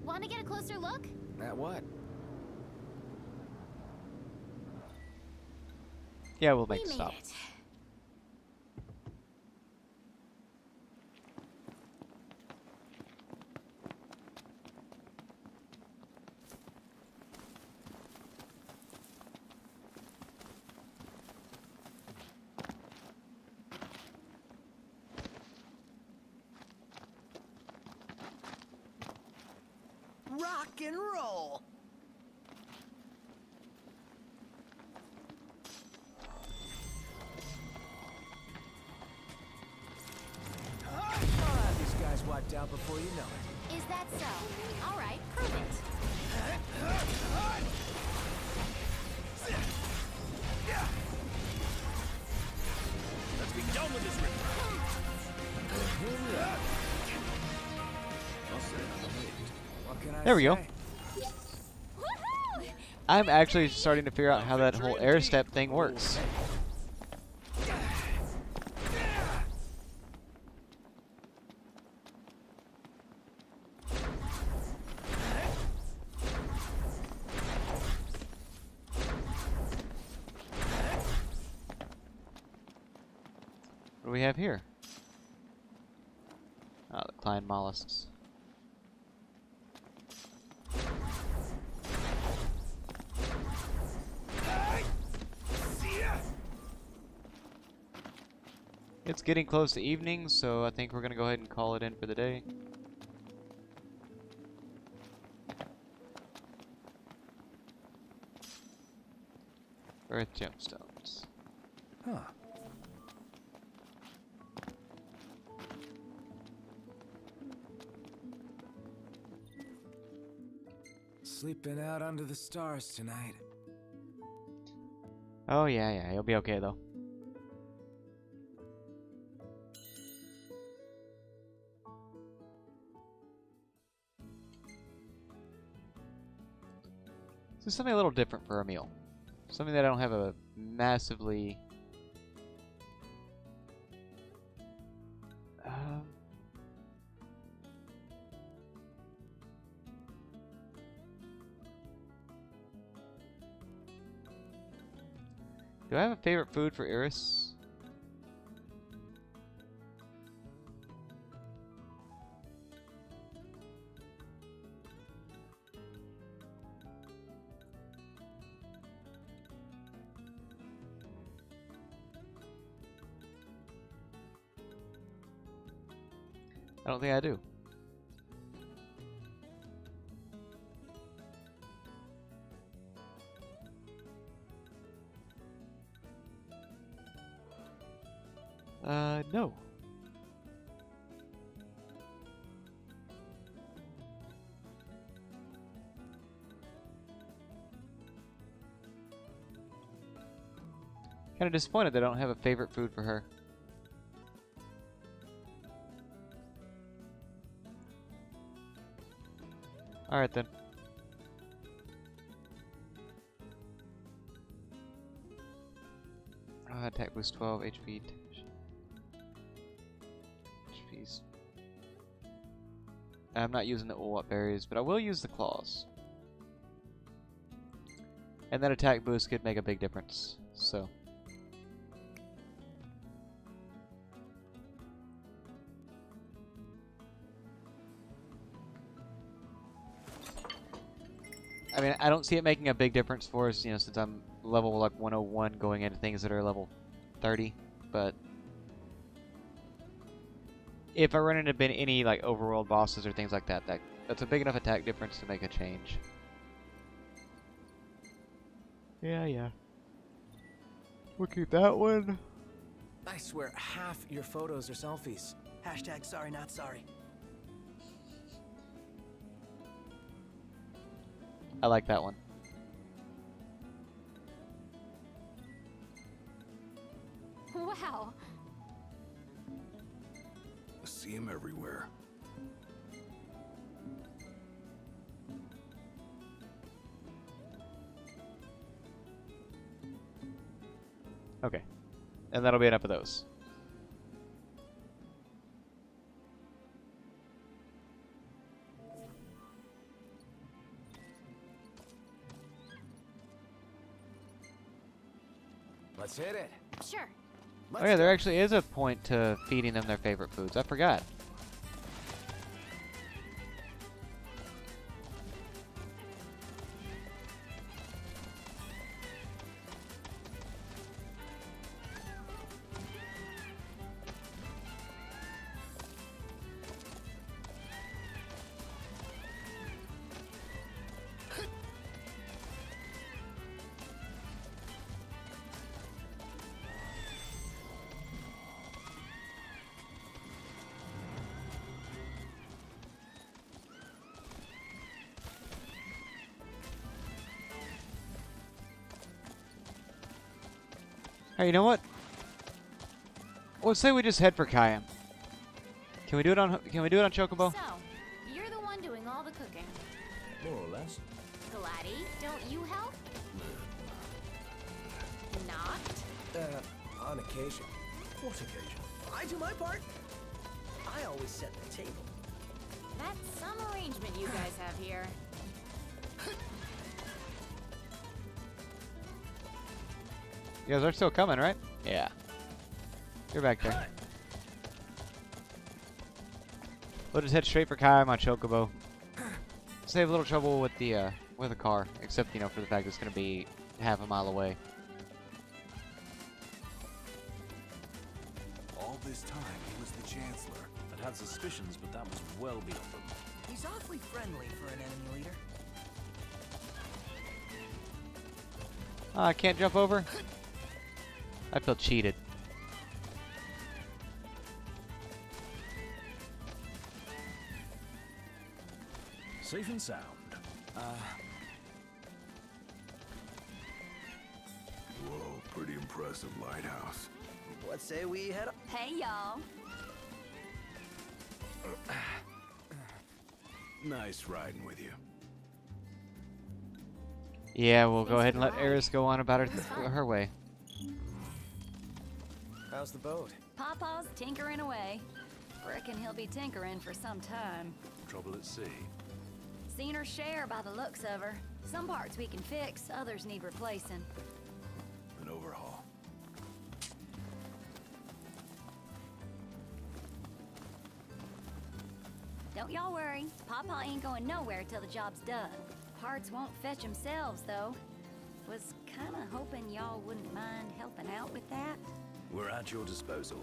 Want to get a closer look? At what? Yeah, we'll make We the made stop. it. Rock and roll! I'll have these guys wiped out before you know it. Is that so? All right, prove it. Let's be done with this riff. What can I There we go. say? Woohoo! I'm actually starting to figure out how that whole air step thing works. What do we have here? Oh, the Klein mollusks. It's getting close to evening, so I think we're gonna go ahead and call it in for the day. Earth gemstones. Huh. Sleeping out under the stars tonight. Oh yeah, you'll be okay though. So something a little different for a meal. Something that I don't have a massively... Do I have a favorite food for Iris? I don't think I do. No. Kind of disappointed that I don't have a favorite food for her. Alright then. Attack boost 12, HP. HP's. I'm not using the Ulwat berries, but I will use the claws. And that attack boost could make a big difference, so. I mean, I don't see it making a big difference for us, you know, since I'm level like 101 going into things that are level 30, but if I run into any like overworld bosses or things like that, that That's a big enough attack difference to make a change. Yeah. We'll keep that one. I swear half your photos are selfies. Hashtag sorry not sorry. I like that one. Wow. I see him everywhere. Okay. And that'll be enough of those. Let's hit it. Sure. Oh yeah, there actually is a point to feeding them their favorite foods. I forgot. Hey, you know what? Let's say we just head for Caem. Can we do it on Chocobo? So, you're the one doing all the cooking. More or less. Gladdy, don't you help? Not? On occasion. What occasion? I do my part. I always set the table. That's some arrangement you guys have here. You guys are still coming, right? Yeah. You're back there. We'll just head straight for Caem on Chocobo. Save a little trouble with the car, except you know for the fact it's gonna be half a mile away. All this time, he was the Chancellor. I'd had suspicions, but that was well beyond them. He's awfully friendly for an enemy leader. I can't jump over? I feel cheated. Safe and sound. Whoa, pretty impressive lighthouse. Let's say we head up. Hey, y'all. Nice riding with you. Yeah, we'll go ahead and let Eris go on about her way. How's the boat? Pawpaw's tinkering away. Reckon he'll be tinkering for some time. Trouble at sea. Seen her share by the looks of her. Some parts we can fix, others need replacing. An overhaul. Don't y'all worry. Pawpaw ain't going nowhere till the job's done. Parts won't fetch themselves, though. Was kinda hoping y'all wouldn't mind helping out with that. We're at your disposal.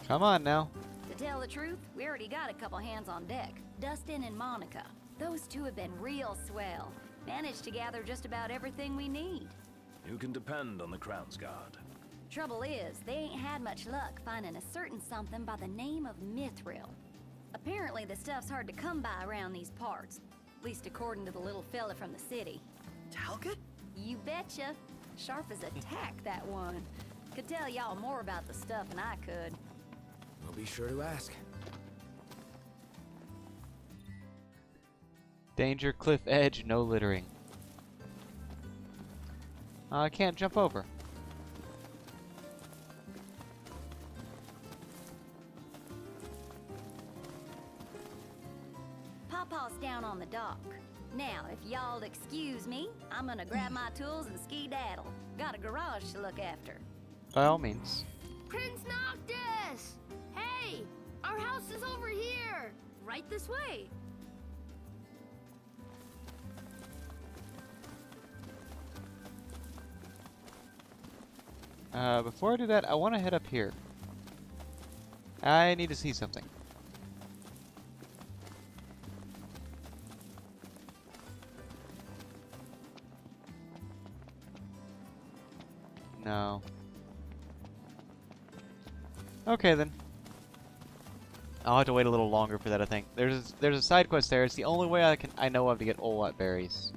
Come on now. To tell the truth, we already got a couple hands on deck. Dustin and Monica. Those two have been real swell. Managed to gather just about everything we need. You can depend on the Crown's Guard. Trouble is, they ain't had much luck finding a certain something by the name of mithril. Apparently the stuff's hard to come by around these parts. At least according to the little fella from the city. Talcott? You betcha. Sharp as a tack, that one. Could tell y'all more about the stuff than I could. We'll be sure to ask. Danger, cliff edge, no littering. I can't jump over. Pawpaw's down on the dock. Now, if y'all'll excuse me, I'm gonna grab my tools and ski-daddle. Got a garage to look after. By all means. Prince Noctis! Hey! Our house is over here! Right this way! Before I do that, I want to head up here. I need to see something. No. Okay then. I'll have to wait a little longer for that, I think. There's a side quest there. It's the only way I know of to get Olot berries.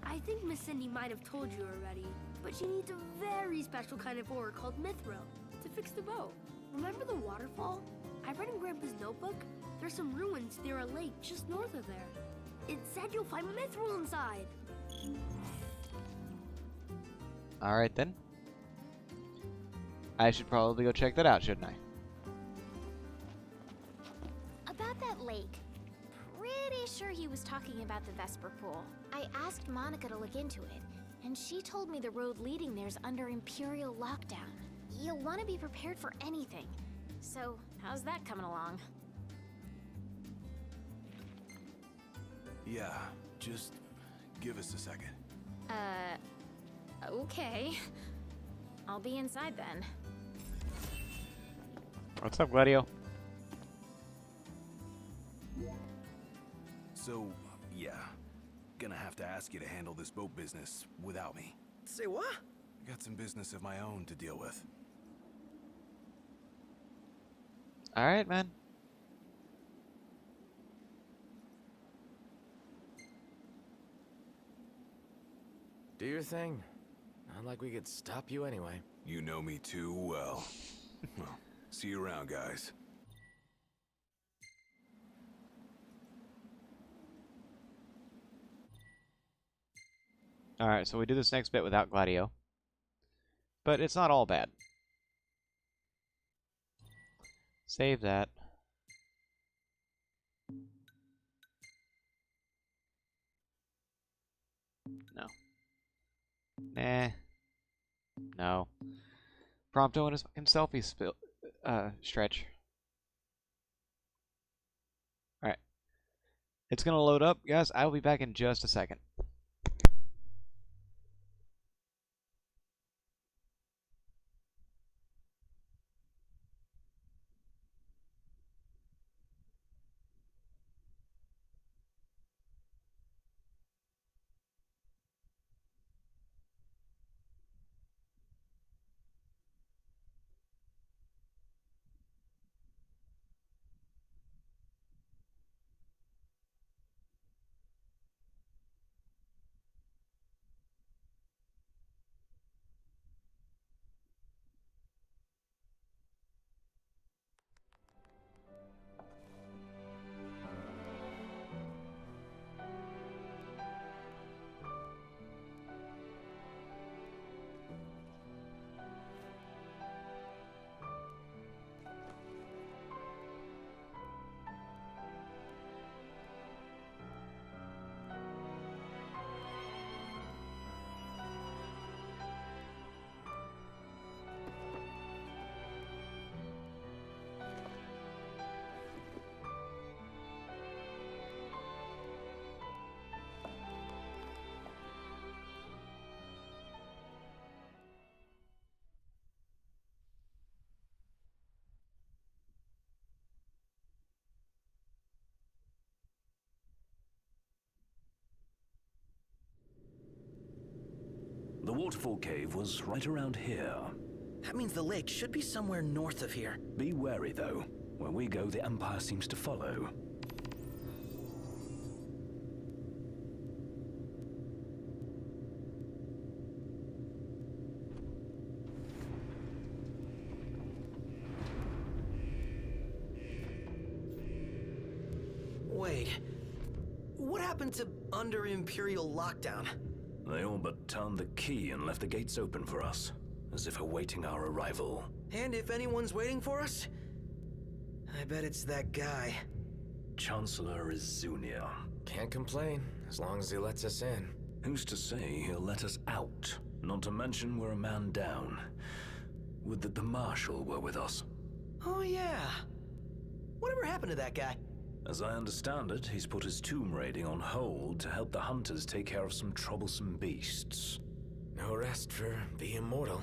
I think Miss Cindy might have told you already, but she needs a very special kind of ore called mithril to fix the boat. Remember the waterfall? I read in Grandpa's notebook. There's some ruins near a lake just north of there. It said you'll find mithril inside. Alright then. I should probably go check that out, shouldn't I? About that lake. Pretty sure he was talking about the Vesper Pool. I asked Monica to look into it, and she told me the road leading there is under Imperial lockdown. You'll want to be prepared for anything. So, how's that coming along? Yeah, just give us a second. Okay. I'll be inside then. What's up, Gladio? So, yeah. Gonna have to ask you to handle this boat business without me. Say what? Got some business of my own to deal with. Alright, man. Do your thing. Not like we could stop you anyway. You know me too well. Well, see you around, guys. Alright, so we do this next bit without Gladio. But it's not all bad. Save that. No. Nah. No. Prompto and his fucking selfie stretch. Alright. It's gonna load up, guys. I will be back in just a second. The waterfall cave was right around here. That means the lake should be somewhere north of here. Be wary, though. Where we go, the Empire seems to follow. Wait. What happened to under Imperial lockdown? They all but turned the key and left the gates open for us, as if awaiting our arrival. And if anyone's waiting for us, I bet it's that guy. Chancellor Izunia. Can't complain, as long as he lets us in. Who's to say he'll let us out? Not to mention we're a man down. Would that the Marshal were with us. Oh yeah. Whatever happened to that guy? As I understand it, he's put his tomb raiding on hold to help the hunters take care of some troublesome beasts. No rest for the immortal.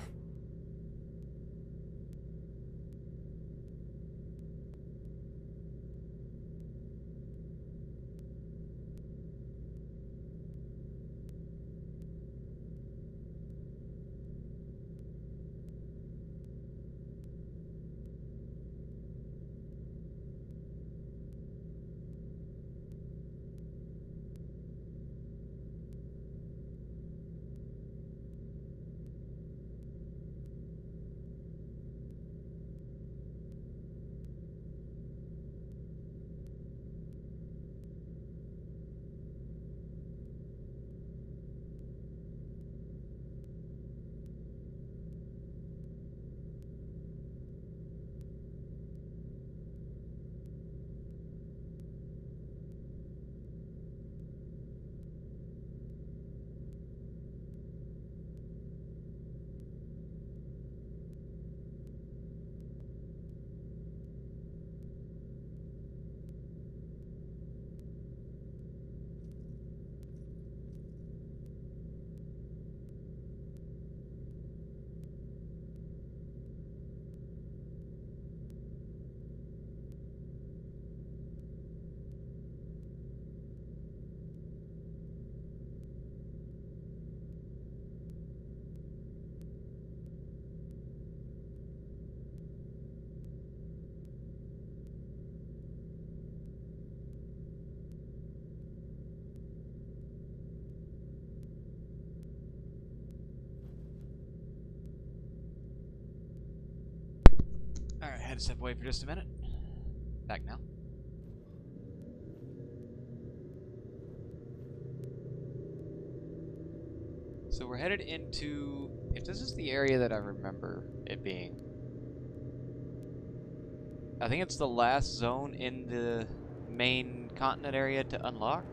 Alright, had to step away for just a minute. Back now. So we're headed into, if this is the area that I remember it being, I think it's the last zone in the main continent area to unlock.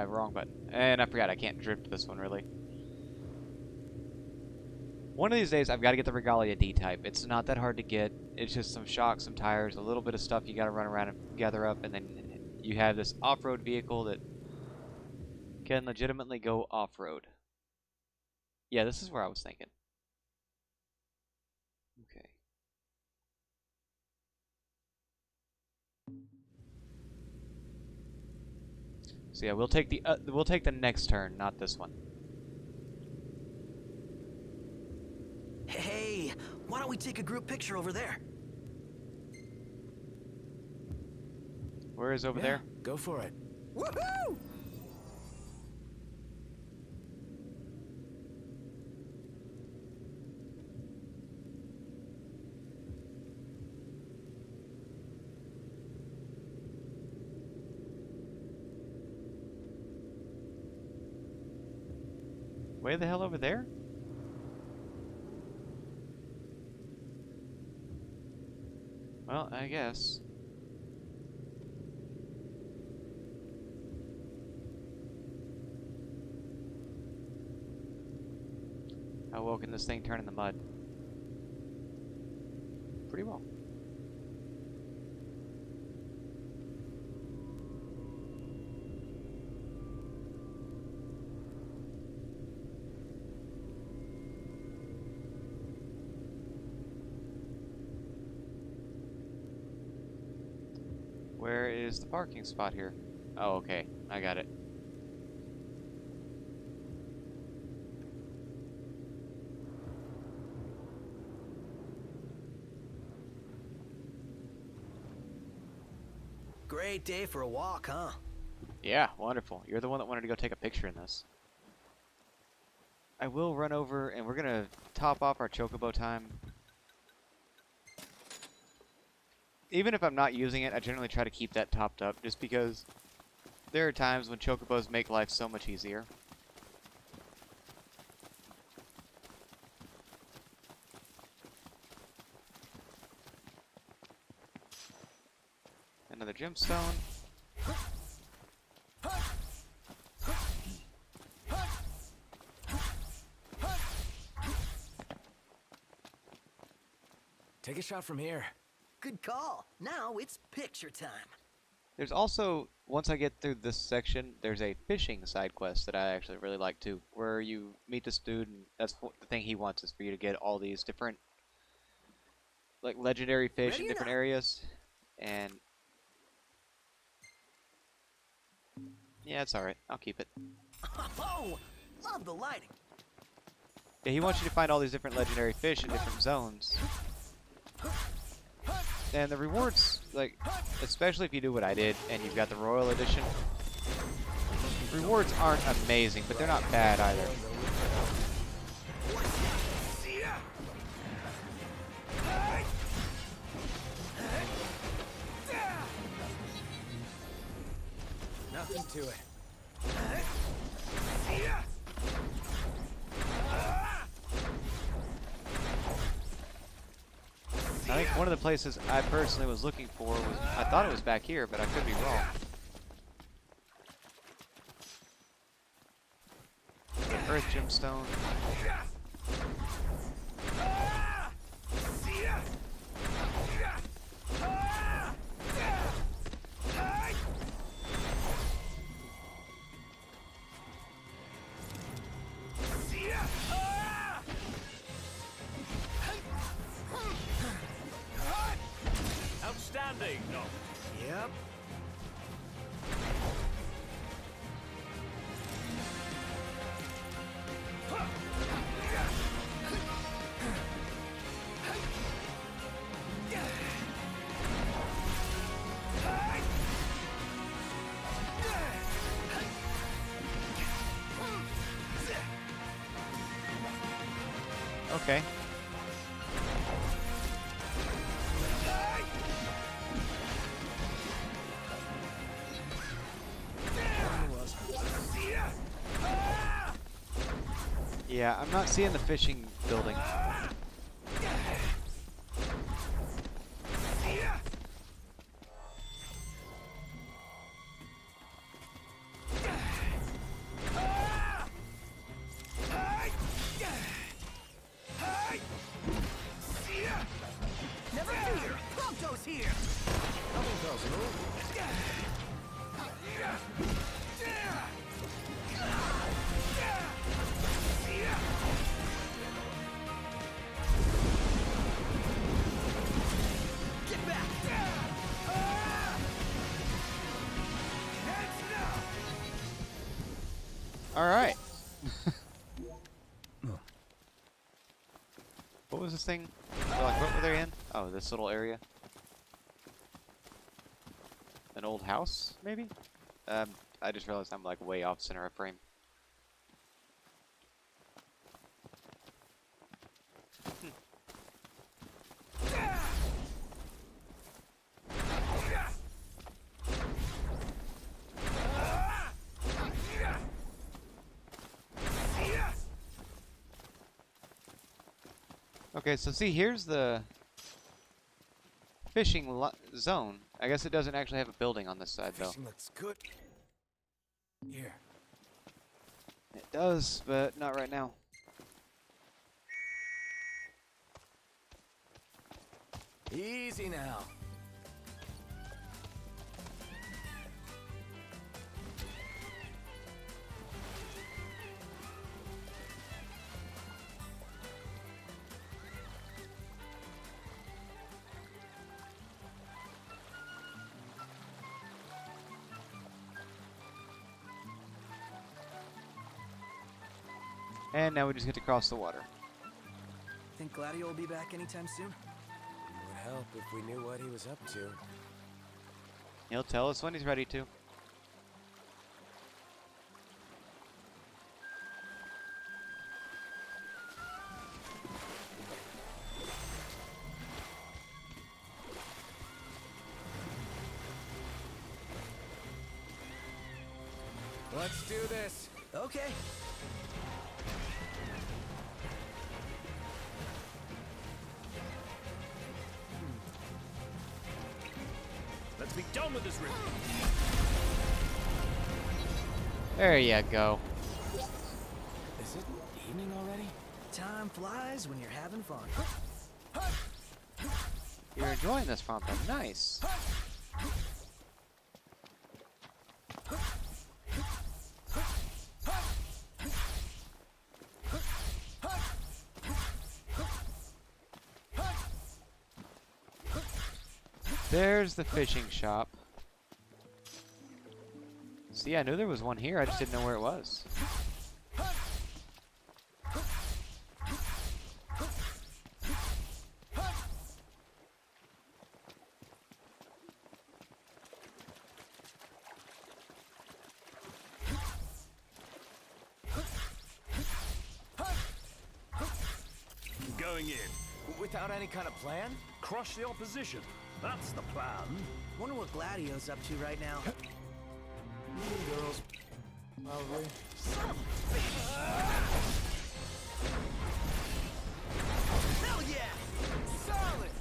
Wrong button. And I forgot I can't drift this one, really. One of these days, I've got to get the Regalia D-type. It's not that hard to get. It's just some shocks, some tires, a little bit of stuff you got to run around and gather up, and then you have this off-road vehicle that can legitimately go off-road. Yeah, this is where I was thinking. Okay. So yeah, we'll take the next turn, not this one. Hey, why don't we take a group picture over there? Where is over there? Go for it. Woohoo! Way the hell over there? Well, I guess. How well can this thing turn in the mud? Pretty well. Where is the parking spot here? Oh, okay. I got it. Great day for a walk, huh? Yeah, wonderful. You're the one that wanted to go take a picture in this. I will run over, and we're gonna top off our chocobo time. Even if I'm not using it, I generally try to keep that topped up, just because there are times when chocobos make life so much easier. Another gemstone. Take a shot from here. Good call. Now it's picture time. There's also, once I get through this section, there's a fishing side quest that I actually really like too, where you meet this dude, and that's the thing he wants, is for you to get all these different, like, legendary fish in different areas, and yeah, it's alright. I'll keep it. Oh, love the lighting. Yeah, he wants you to find all these different legendary fish in different zones. And the rewards, like, especially if you do what I did and you've got the Royal Edition, rewards aren't amazing, but they're not bad either. Nothing to it. I think one of the places I personally was looking for was, I thought it was back here, but I could be wrong. Earth gemstone. Outstanding! No. Yep. Okay. Yeah, I'm not seeing the fishing building. Never fear. Prompto's here. Nothing personal. Get back. All right. What was this thing? Like, what were they in? Oh, this little area. An old house, maybe? I just realized I'm like way off center of frame. Okay, so see, here's the fishing zone. I guess it doesn't actually have a building on this side, though. Fishing looks good. Here. It does, but not right now. Easy now. And now we just get to cross the water. Think Gladio will be back anytime soon? It would help if we knew what he was up to. He'll tell us when he's ready to. Let's do this. Okay. Let's be done with this river. There you go. Is it evening already? Time flies when you're having fun. You're enjoying this, Phantom. Nice. There's the fishing shop. See, I knew there was one here, I just didn't know where it was. Going in. Without any kind of plan? Crush the opposition. That's the plan. Wonder what Gladio's up to right now. Girls. Probably. Hell yeah! Solid!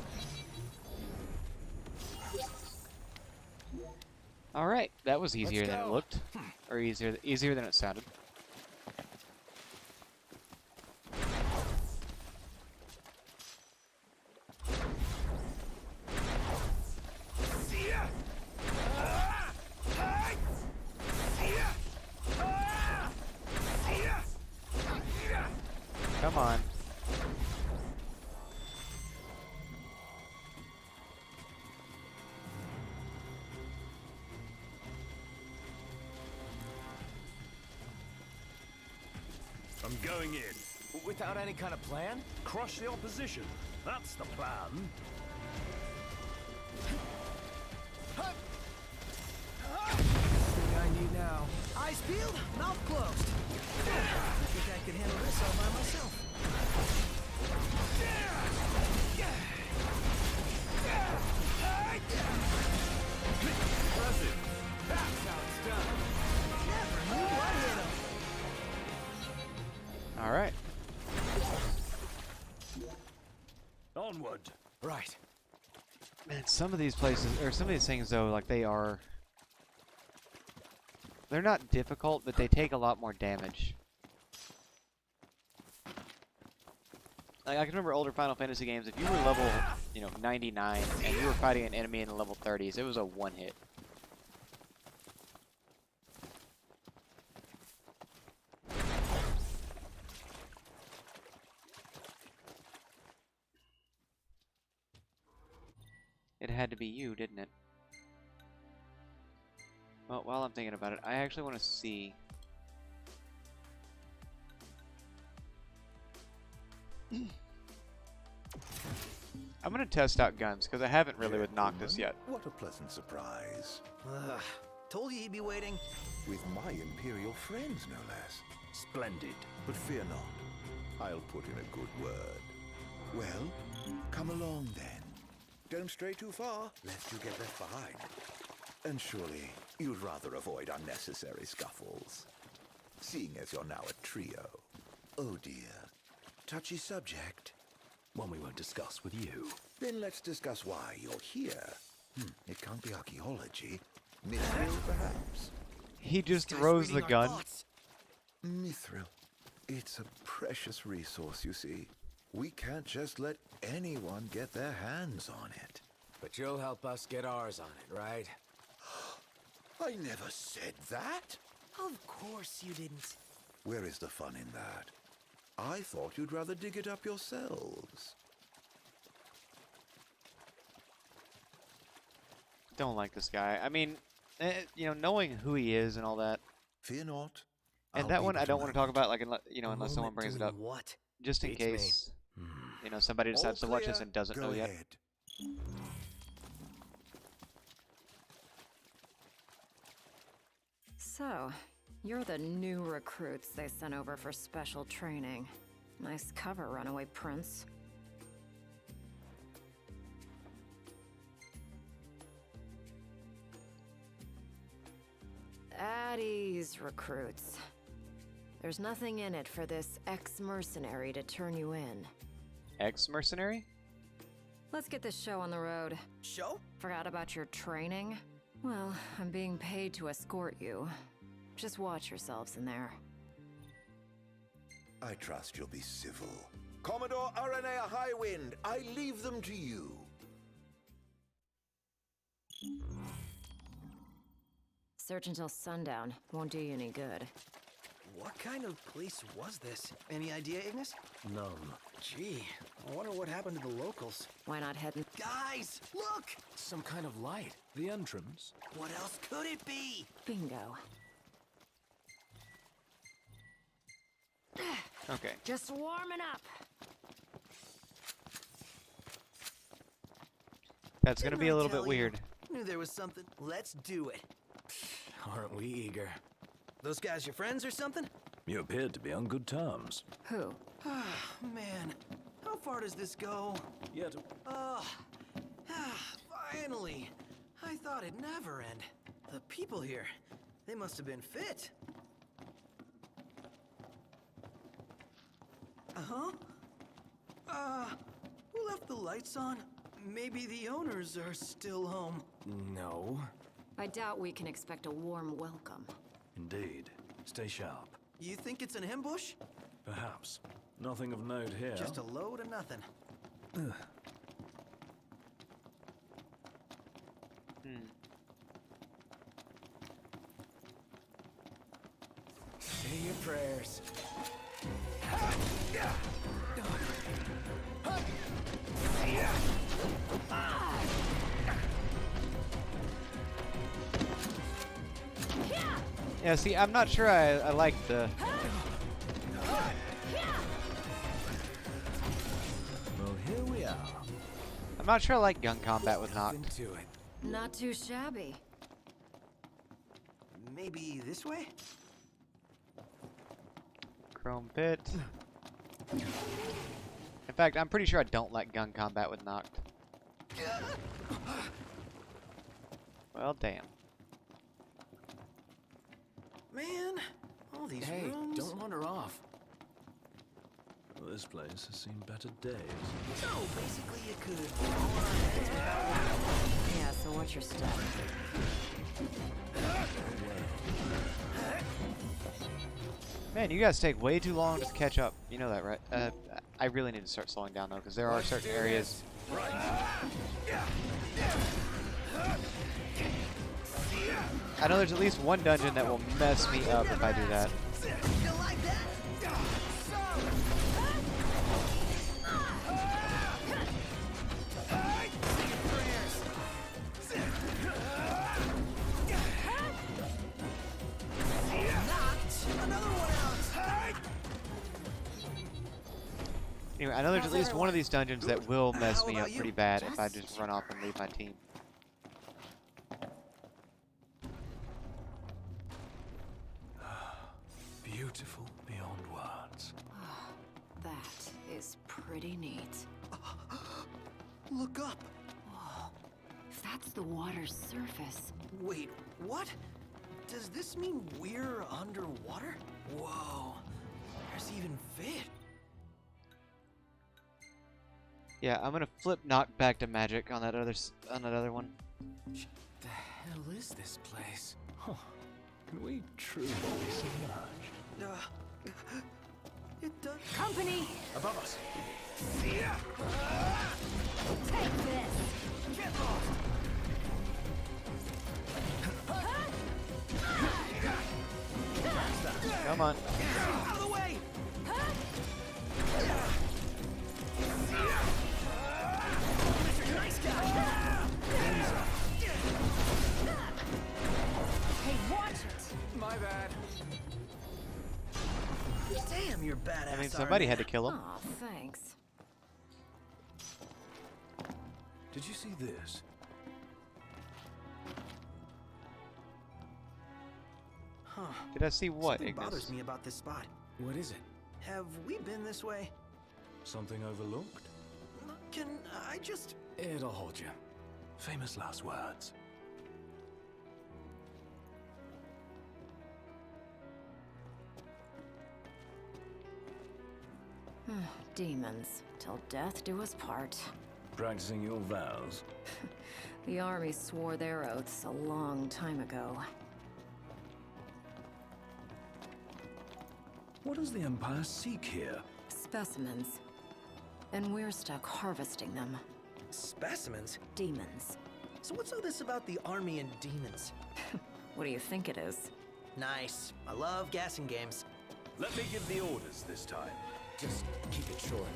Alright, that was easier than it go. looked. Or easier than it sounded. Come on. I'm going in. Without any kind of plan? Crush the opposition. That's the plan. Thing I need now. Eyes peeled, mouth closed. I think I can handle this all by myself. Impressive. That's how it's done. Never knew I hit him. Alright. Onward. Right. Man, some of these places, or some of these things though, like they're not difficult, but they take a lot more damage. Like, I can remember older Final Fantasy games, if you were level, 99, and you were fighting an enemy in the level 30s, it was a one-hit. It had to be you, didn't it? Well, while I'm thinking about it, I actually want to see... I'm gonna test out guns, because I haven't really with Noctis yet. What a pleasant surprise. Told you he'd be waiting. With my Imperial friends, no less. Splendid. But fear not. I'll put in a good word. Well, come along then. Don't stray too far, lest you get left behind. And surely, you'd rather avoid unnecessary scuffles. Seeing as you're now a trio. Oh dear. Touchy subject. One we won't discuss with you. Then let's discuss why you're here. It can't be archaeology. Mithril, perhaps? He just throws the gun. Mithril. It's a precious resource, you see. We can't just let anyone get their hands on it. But you'll help us get ours on it, right? I never said that. Of course you didn't. Where is the fun in that? I thought you'd rather dig it up yourselves. Don't like this guy. I mean, knowing who he is and all that. Fear not. And that one I don't want to talk about, like, unless someone brings it up. What? Just in case, somebody decides to watch this and doesn't know yet. So, you're the new recruits they sent over for special training. Nice cover, runaway prince. At ease, recruits. There's nothing in it for this ex-mercenary to turn you in. Ex-mercenary? Let's get this show on the road. Show? Forgot about your training? Well, I'm being paid to escort you. Just watch yourselves in there. I trust you'll be civil. Commodore Aranea Highwind, I leave them to you. Search until sundown. Won't do you any good. What kind of place was this? Any idea, Ignis? None. Gee, I wonder what happened to the locals. Why not head in? Guys, look! Some kind of light. The entrance? What else could it be? Bingo. Okay. Just warming up. That's gonna be a little bit weird. Knew there was something. Let's do it. Aren't we eager? Those guys your friends or something? You appeared to be on good terms. Who? Man, how far does this go? Yet, Finally! I thought it'd never end. The people here, they must have been fit. Who left the lights on? Maybe the owners are still home. No. I doubt we can expect a warm welcome. indeed. Stay sharp. You think it's an ambush? Perhaps. Nothing of note here. Just a load of nothing. Say your prayers. Yeah, see, I'm not sure I like the... Well, here we are. I'm not sure I like gun combat with Noct. Into it. Not too shabby. Maybe this way? Chrome pit. In fact, I'm pretty sure I don't like gun combat with Noct. Well, damn. Man, all these Hey, rooms. don't wander off. Well, this place has seen better days. So basically, you could. Yeah, so what's your step? Man, you guys take way too long to catch up. You know that, right? I really need to start slowing down, though, because there are certain areas... I know there's at least one dungeon that will mess me up if I do that. Anyway, I know there's at least one of these dungeons that will mess me up pretty bad if I just run off and leave my team. Beautiful beyond words. That is pretty neat. Look up. If that's the water's surface. Wait, what? Does this mean we're underwater? Whoa. There's even fish. Yeah, I'm gonna flip knock back to magic on that other one. The hell is this place? Huh. Can we truly be submerged? It does. Company! Above us. Take this! Get lost. Come on. Out of the way. Nice guy. Hey, watch it! My bad. Damn, you're badass. I mean, somebody had to kill him. Aw, thanks. Did you see this? Huh. Did I see what, Something Ignis? bothers me about this spot. What is it? Have we been this way? Something overlooked? Can I just... It'll hold you. Famous last words. Demons. Till death do us part. Practicing your vows. The army swore their oaths a long time ago. What does the Empire seek here? Specimens. And we're stuck harvesting them. Specimens? Demons. So what's all this about the army and demons? What do you think it is? Nice. I love guessing games. Let me give the orders this time. Just keep it short.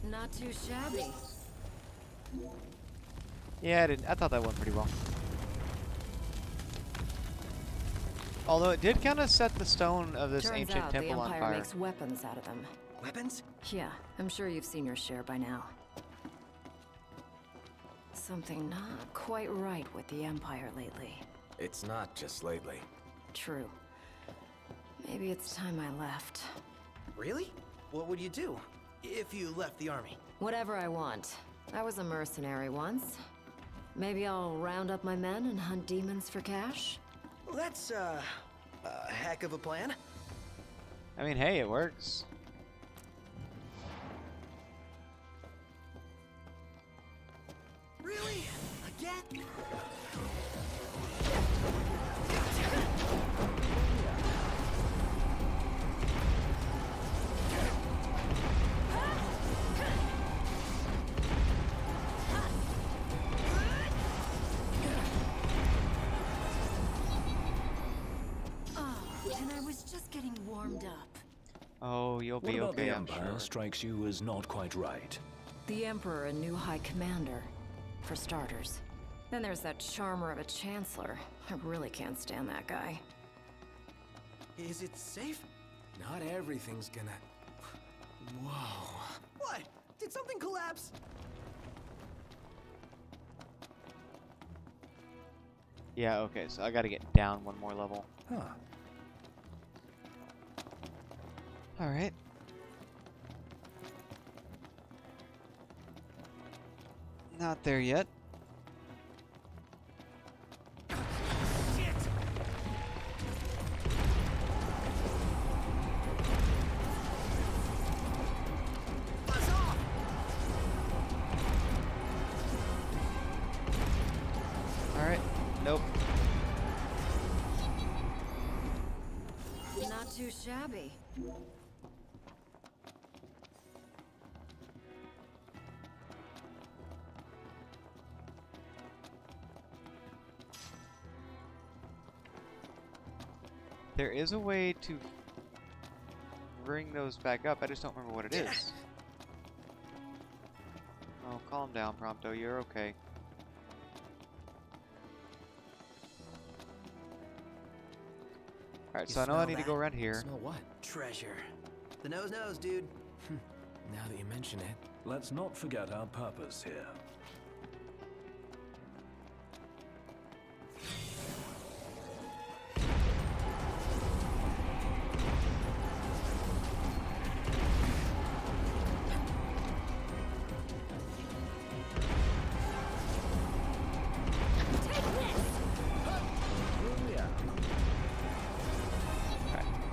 Not too shabby. Yeah, I thought that went pretty well. Although it did kind of set the stone of this Turns ancient out temple the on Empire fire. makes weapons out of them. Weapons? Yeah, I'm sure you've seen your share by now. Something not quite right with the Empire lately. It's not just lately. True. Maybe it's time I left. Really? What would you do if you left the army? Whatever I want. I was a mercenary once. Maybe I'll round up my men and hunt demons for cash? Well, that's, a heck of a plan. I mean, hey, it works. Really? Again? And I was just getting warmed up. Oh, you'll What be about okay, the I'm Empire sure. strikes you as not quite right? The Emperor and new High Commander, for starters. Then there's that charmer of a Chancellor. I really can't stand that guy. Is it safe? Not everything's gonna... Whoa. What? Did something collapse? Yeah, okay, so I gotta get down one more level. Huh. Alright. Not there yet. Alright, nope. Not too shabby. There is a way to bring those back up. I just don't remember what it is. Oh, calm down, Prompto. You're okay. Alright, You so I know I smell need to that? go around here. Smell what? Treasure. The nose knows, dude. Now that you mention it. Let's not forget our purpose here.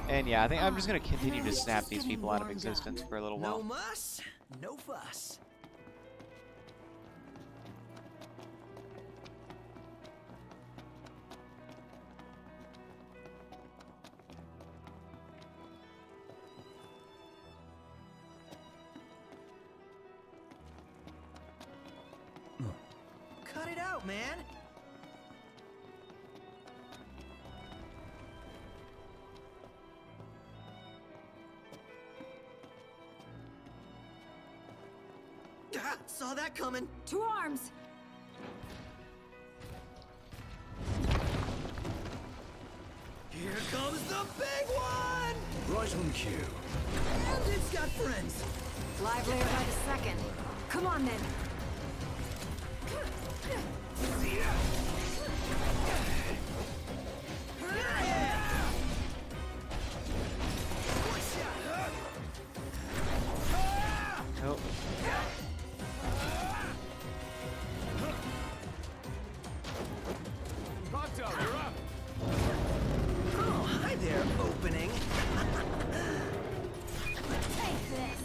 And yeah, I think I'm just gonna continue to snap these people out of existence for a little No while. muss, no fuss. Cut it out, man. Ah, saw that coming. To arms! Here comes the big one! Right on cue. And it's got friends. Livelier by the second. Come on, then. Nope. Prompto, you're up! Oh, hi there, opening. Take this.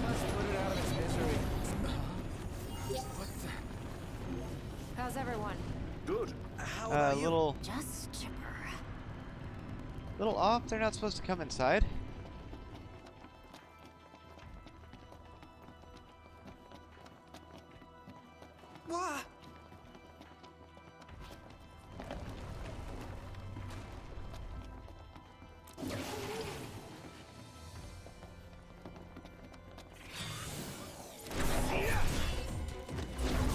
Let's put it out of its misery. How's everyone? Good. How about you? Just chipper. Little off. They're not supposed to come inside. What?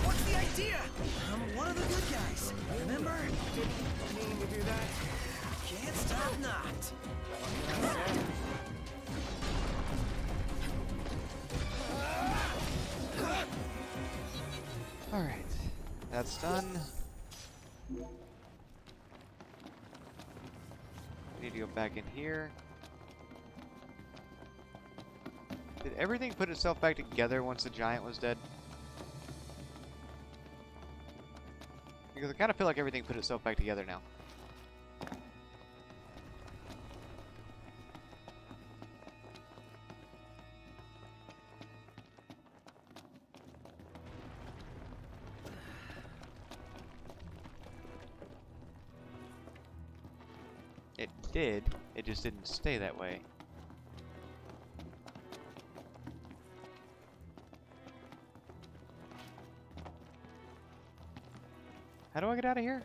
What's the idea? I'm one of the good guys. Remember? Didn't mean to do that. Can't stop not. Alright. That's done. Need to go back in here. Did everything put itself back together once the giant was dead? Because I kind of feel like everything put itself back together now. It did, it just didn't stay that way. How do I get out of here?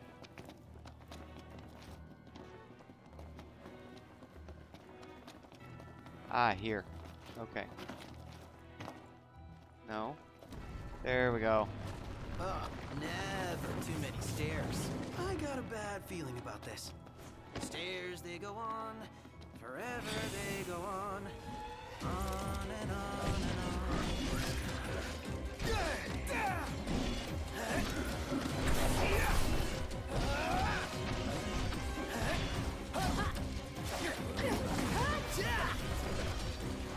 Ah, here. Okay. No. There we go. Never too many stairs. I got a bad feeling about this. Stairs, they go on. Forever they go on. On and on and on.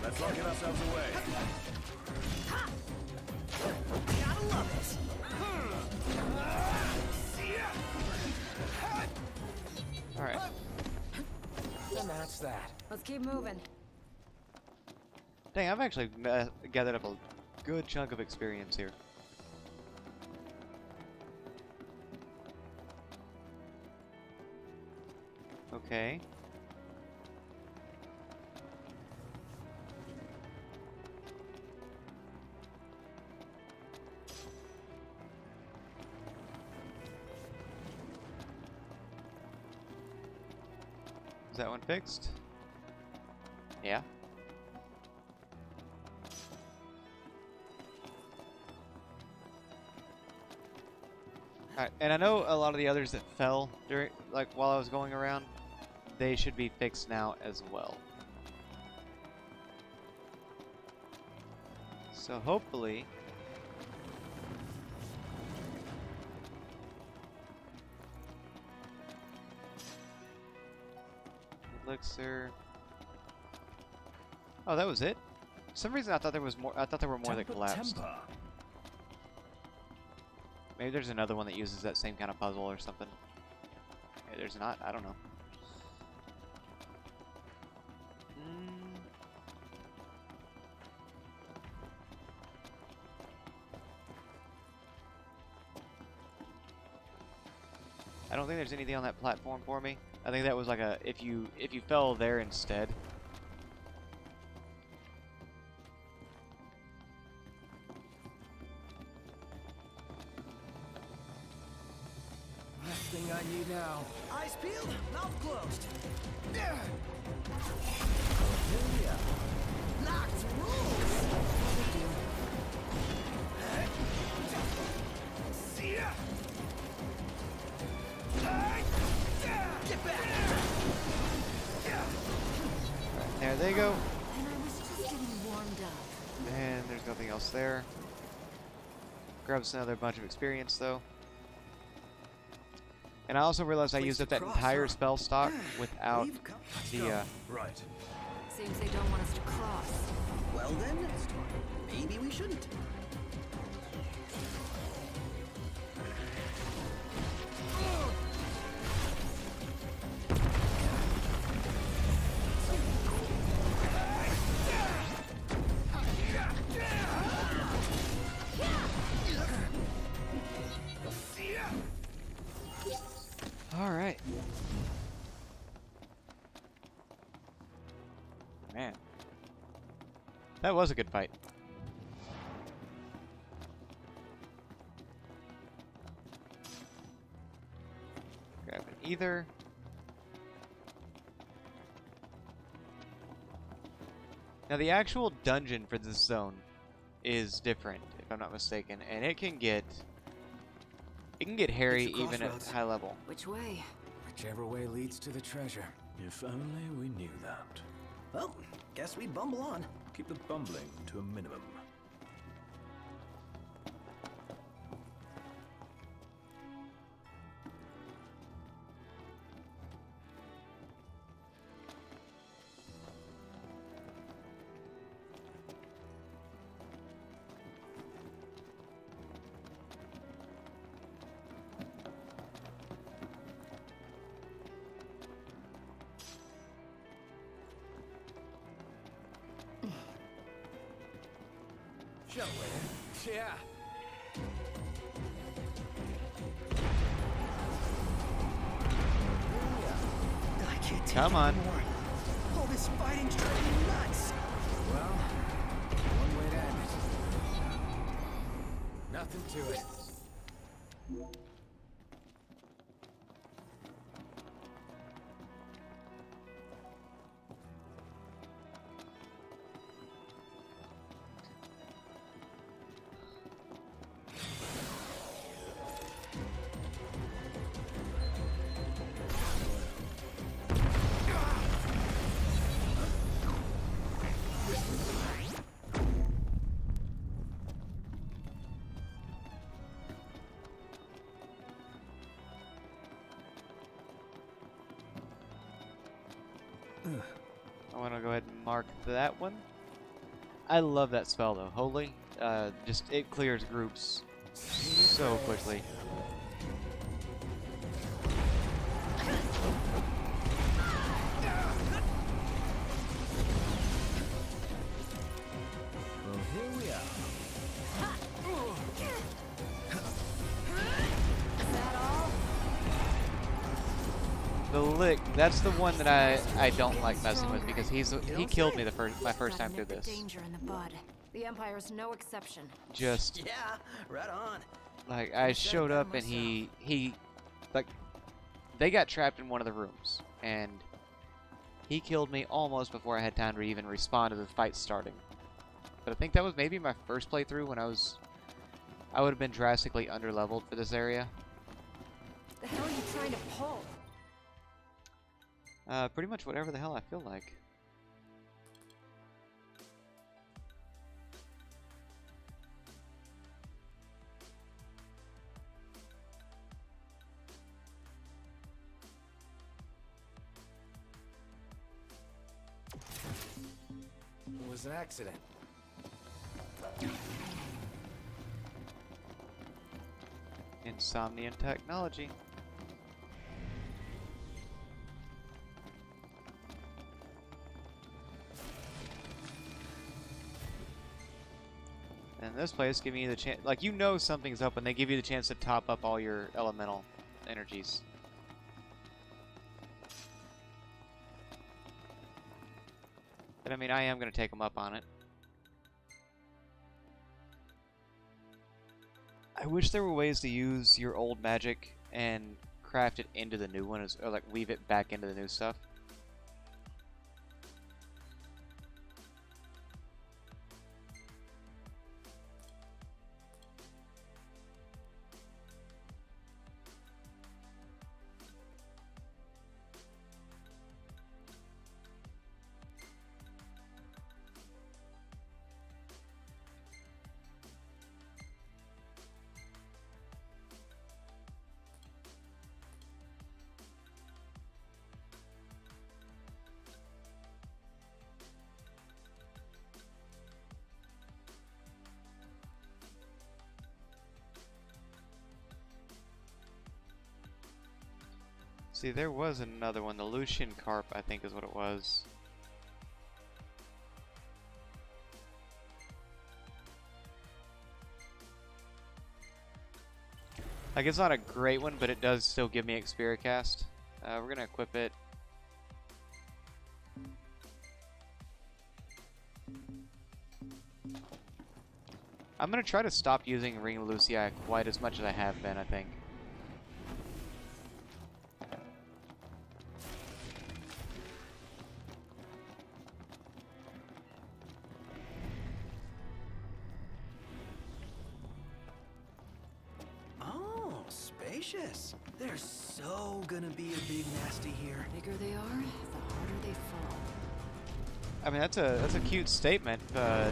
Let's not get ourselves away. Gotta love it. Alright. And that's that. Let's keep moving. Dang, I've actually gathered up a good chunk of experience here. Okay. Is that one fixed? Yeah. Alright, and I know a lot of the others that fell during, like, while I was going around, they should be fixed now as well. So hopefully... Elixir... Oh, that was it? For some reason I thought there was more. I thought there were more that collapsed. Maybe there's another one that uses that same kind of puzzle or something. Maybe there's not. I don't know. I don't think there's anything on that platform for me. I think that was like a if you fell there instead. Last thing I need now. Eyes peeled, mouth closed. Locked rules. See ya. Get back. Right, there they go. And I was just getting warmed up. And there's nothing else there. Grabs another bunch of experience though. And I also realized I used up that entire spell stock without the Right. Seems they don't want us to cross. Well then, maybe we shouldn't. Alright. Man. That was a good fight. either... Now, the actual dungeon for this zone is different, if I'm not mistaken, and it can get hairy It's a even at crossroads. high level. Which way? Whichever way leads to the treasure. If only we knew that. Well, guess we bumble on. Keep the bumbling to a minimum. Shall we? Yeah. I can't take Come it on. anymore. All this fighting's driving me nuts. Well, one way to end it. Nothing to it. I want to go ahead and mark that one. I love that spell though. Holy. Just, it clears groups so quickly. Well, here we are. The lick, that's the one that I don't like messing with because he killed me my first time through this. Danger in the bud. The Empire's no exception. Just Yeah, right on. like I showed up and he like they got trapped in one of the rooms and he killed me almost before I had time to even respond to the fight starting. But I think that was maybe my first playthrough when I would have been drastically underleveled for this area. The hell are you trying to pull? Pretty much whatever the hell I feel like. It was an accident. Insomnian technology. And this place giving you the chance, like you know something's up when they give you the chance to top up all your elemental energies. But I mean, I am going to take them up on it. I wish there were ways to use your old magic and craft it into the new one, or like weave it back into the new stuff. See, there was another one, the Lucian Carp, I think is what it was. Like, it's not a great one, but it does still give me Xperia Cast. We're gonna equip it. I'm gonna try to stop using Ring Lucia quite as much as I have been, I think. gracious. They're so gonna be a big nasty here. The bigger they are, the harder they fall. I mean, that's a cute statement, but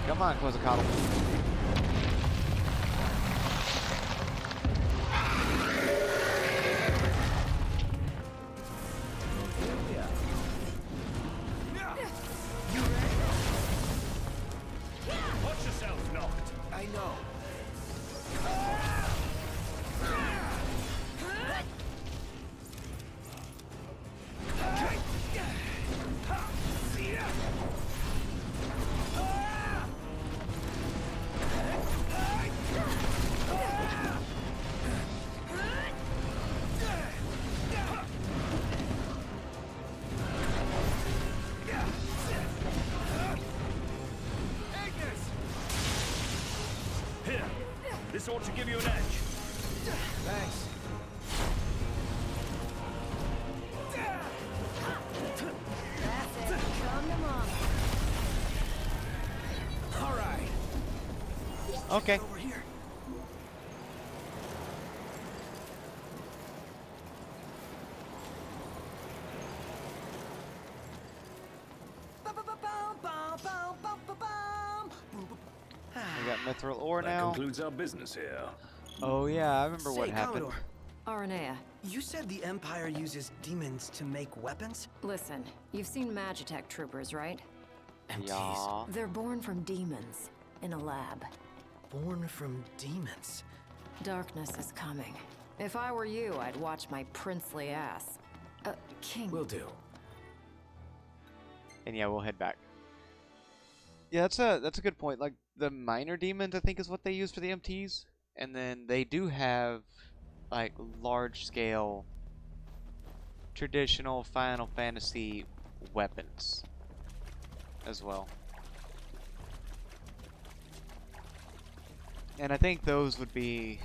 come on, Quetzalcoatl. Watch yourself, Noct. I know. Here, this ought to give you an edge. Thanks. That's it. Come to mama. All right. Okay. Over here. We got mithril ore That now. concludes our business here. Oh yeah, I remember what Say, happened. Commodore, Aranea, you said the Empire uses demons to make weapons? listen. You've seen Magitech troopers, right? Yeah. They're born from demons in a lab. Born from demons. Darkness is coming. If I were you, I'd watch my princely ass. King. Will do. And yeah, we'll head back. Yeah, that's a good point. Like the minor demons, I think, is what they use for the MTs, and then they do have like large scale traditional Final Fantasy weapons as well. And I think those would be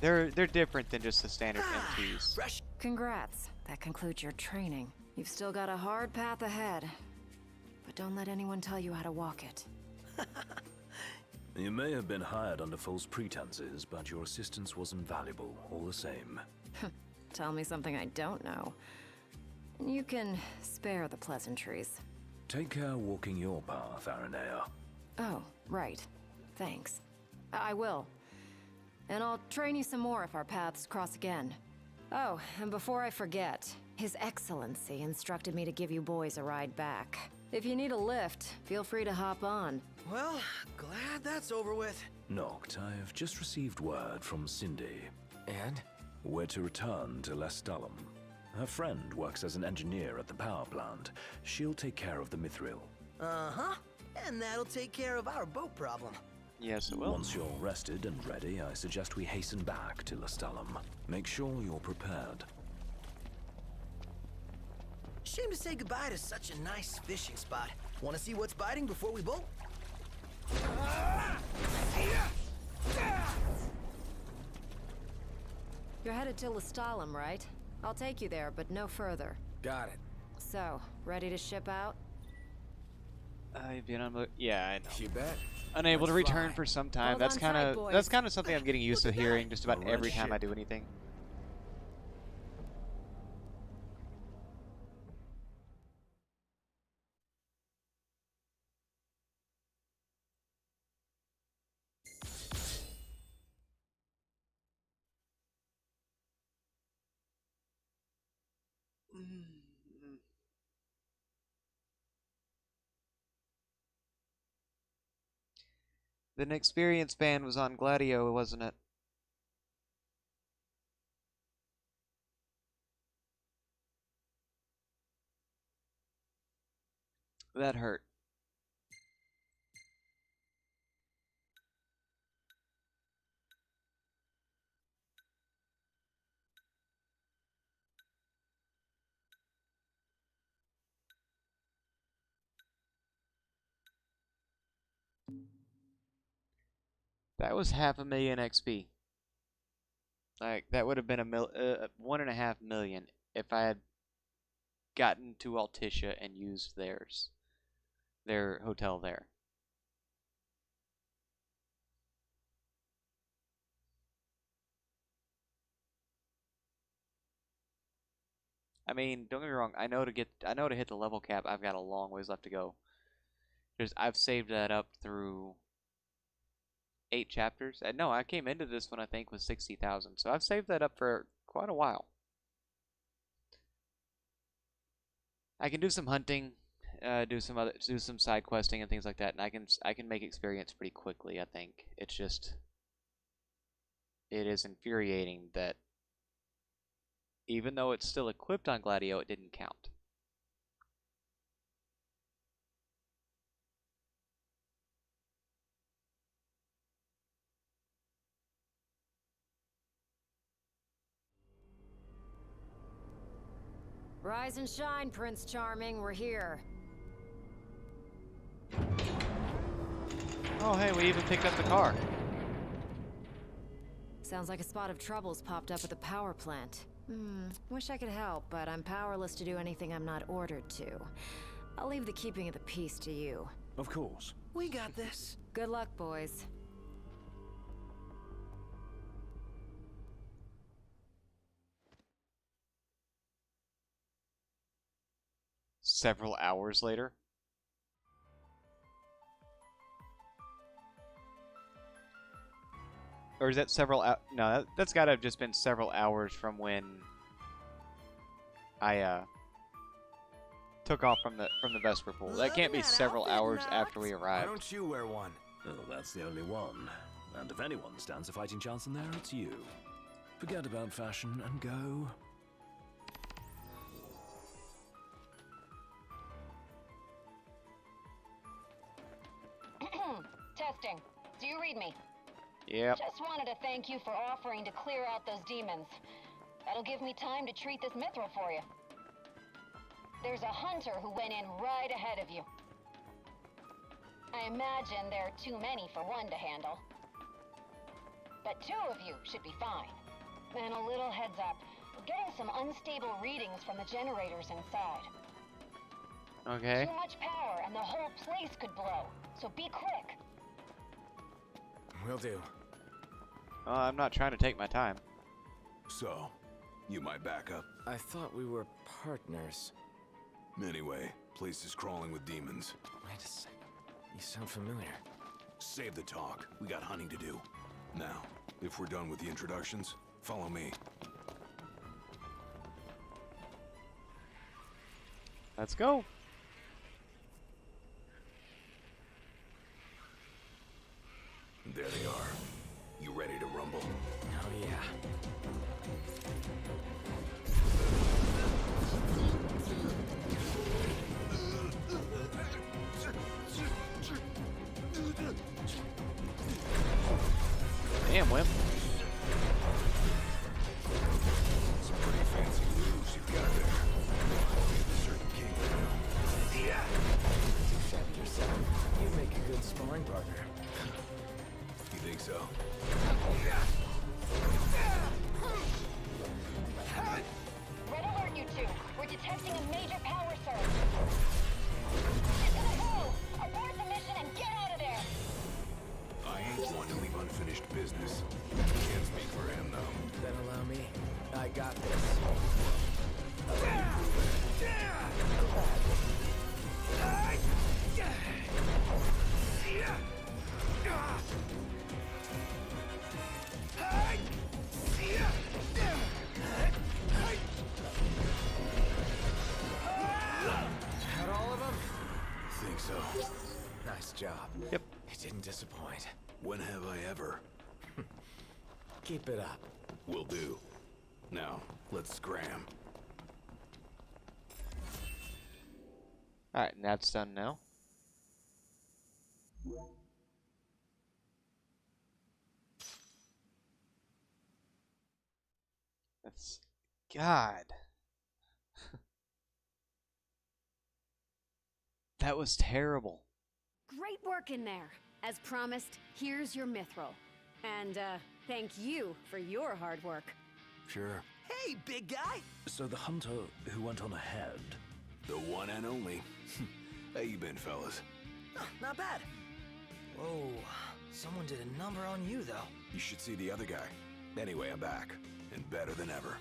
they're different than just the standard MTs. Fresh. Congrats. That concludes your training. You've still got a hard path ahead. But don't let anyone tell you how to walk it. You may have been hired under false pretenses, but your assistance was invaluable, all the same. Tell me something I don't know. You can spare the pleasantries. Take care walking your path, Aranea. Oh, right. Thanks. I will. And I'll train you some more if our paths cross again. Oh, and before I forget, His Excellency instructed me to give you boys a ride back. If you need a lift, feel free to hop on. Well, glad that's over with. Noct, I've just received word from Cindy. And? We're to return to Lestallum. Her friend works as an engineer at the power plant. She'll take care of the mithril. Uh-huh. And that'll take care of our boat problem. Yes, it will. Once you're rested and ready, I suggest we hasten back to Lestallum. Make sure you're prepared. Shame to say goodbye to such a nice fishing spot. Want to see what's biting before we bolt? You're headed to Lestallum, right? I'll take you there, but no further. Got it. So, ready to ship out? I've been on. Yeah, I know. You bet. Unable to Let's return fly. for some time. Hold That's on kind tight, of boys. something I'm getting used to hearing just about All right, every time I ship. do anything. The experienced band was on Gladio, wasn't it? That hurt. That was 500,000 XP. Like that would have been 1.5 million if I had gotten to Altissia and used their hotel there. I mean, don't get me wrong. I know to hit the level cap, I've got a long ways left to go. I've saved that up through 8 chapters. No, I came into this one I think with 60,000, so I've saved that up for quite a while. I can do some hunting, do some side questing and things like that, and I can make experience pretty quickly. I think it's just it is infuriating that even though it's still equipped on Gladio, it didn't count. Rise and shine, Prince Charming. We're here. Oh, hey, we even picked up the car. Sounds like a spot of trouble's popped up at the power plant. Wish I could help, but I'm powerless to do anything I'm not ordered to. I'll leave the keeping of the peace to you. Of course. We got this. Good luck, boys. Several hours later. Or is that no, that's gotta have just been several hours from when I took off from the Vesper pool. That can't be several hours after we Why arrived. don't you wear one? Well, that's the only one. And if anyone stands a fighting chance in there, it's you. Forget about fashion and go. Testing. Do you read me? Yep. Just wanted to thank you for offering to clear out those demons. That'll give me time to treat this mithril for you. There's a hunter who went in right ahead of you. I imagine there are too many for one to handle. But 2 of you should be fine. And a little heads up, we're getting some unstable readings from the generators inside. Okay. Too much power and the whole place could blow, so be quick. Will do. I'm not trying to take my time. So, you my backup? I thought we were partners. Anyway, place is crawling with demons. Wait a second. You sound familiar. Save the talk. We got hunting to do. Now, if we're done with the introductions, follow me. Let's go. There they are. You ready to rumble? Oh, yeah. Damn, Wimp. Some pretty fancy moves you've got there. The certain king, you know. Yeah. Accept yourself. You make a good sparring partner. You think so? Red alert, you two. We're detecting a major power surge. Get to the hole! Abort the mission and get out of there! I ain't one to leave unfinished business. Can't speak for him, though. Then allow me. I got this. Had all of them? Think so. Nice job. Yep. It didn't disappoint. When have I ever? Keep it up. Will do. Now, let's scram. Alright, and that's done now. That's... God. That was terrible. Great work in there. As promised, here's your mithril. And, thank you for your hard work. Sure. Hey, big guy! So the hunter who went on ahead. The one and only. How you been, fellas? Oh, not bad. Whoa, someone did a number on you, though. You should see the other guy. Anyway, I'm back. And better than ever.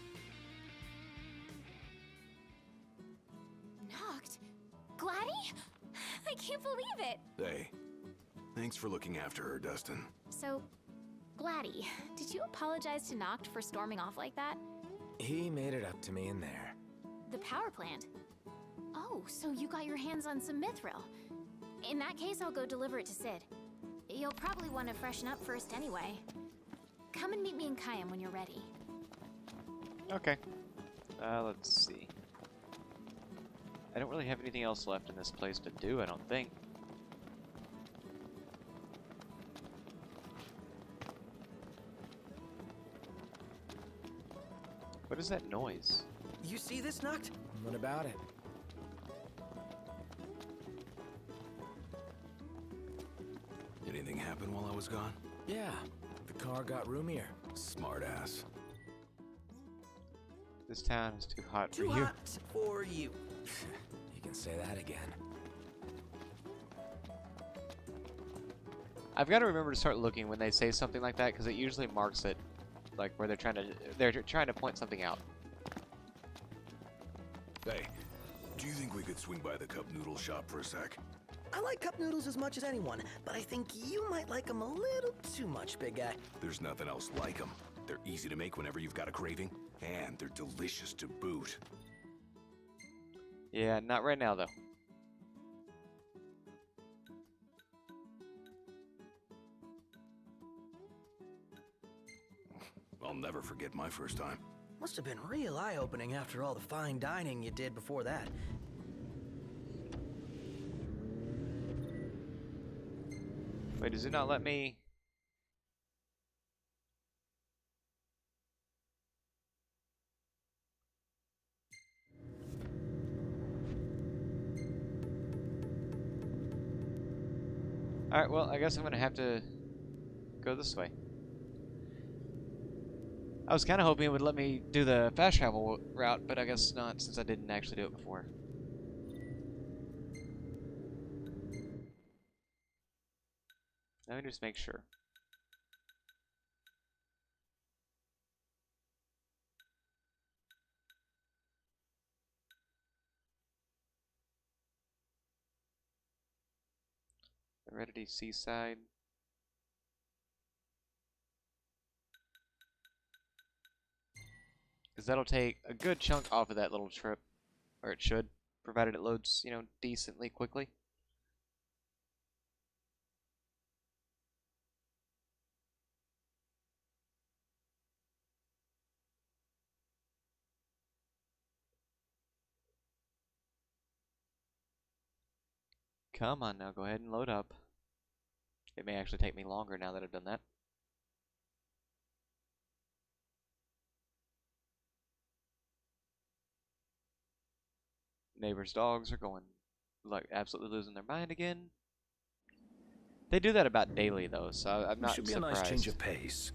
I can't believe it! Hey, thanks for looking after her, Dustin. So, Gladdy, did you apologize to Noct for storming off like that? He made it up to me in there. The power plant? Oh, so you got your hands on some mithril. In that case, I'll go deliver it to Sid. You'll probably want to freshen up first anyway. Come and meet me in Caem when you're ready. Okay. Let's see. I don't really have anything else left in this place to do, I don't think. What is that noise? You see this, Noct? What about it? Anything happen while I was gone? Yeah, the car got roomier. Smartass. This town is too hot Too for you. hot for you. You can say that again. I've got to remember to start looking when they say something like that, because it usually marks it, like where they're trying to point something out. Hey, do you think we could swing by the cup noodle shop for a sec? I like cup noodles as much as anyone, but I think you might like them a little too much, big guy. There's nothing else like them. They're easy to make whenever you've got a craving, and they're delicious to boot. Yeah, not right now though. I'll never forget my first time. Must have been real eye-opening after all the fine dining you did before that. Wait, does it not let me? Alright, well, I guess I'm gonna have to go this way. I was kind of hoping it would let me do the fast travel route, but I guess not, since I didn't actually do it before. Let me just make sure. Heredity Seaside. Because that'll take a good chunk off of that little trip. Or it should, provided it loads, you know, decently quickly. Come on now, go ahead and load up. It may actually take me longer now that I've done that. Neighbors' dogs are going, like, absolutely losing their mind again. They do that about daily, though, so I'm not Should be surprised. a nice change of pace.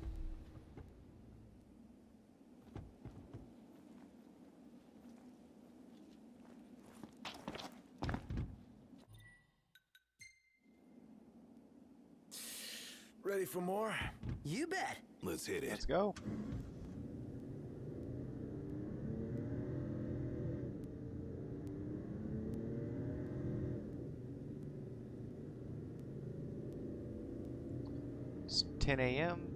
Ready for more? You bet. Let's hit it. Let's go. It's 10 a.m.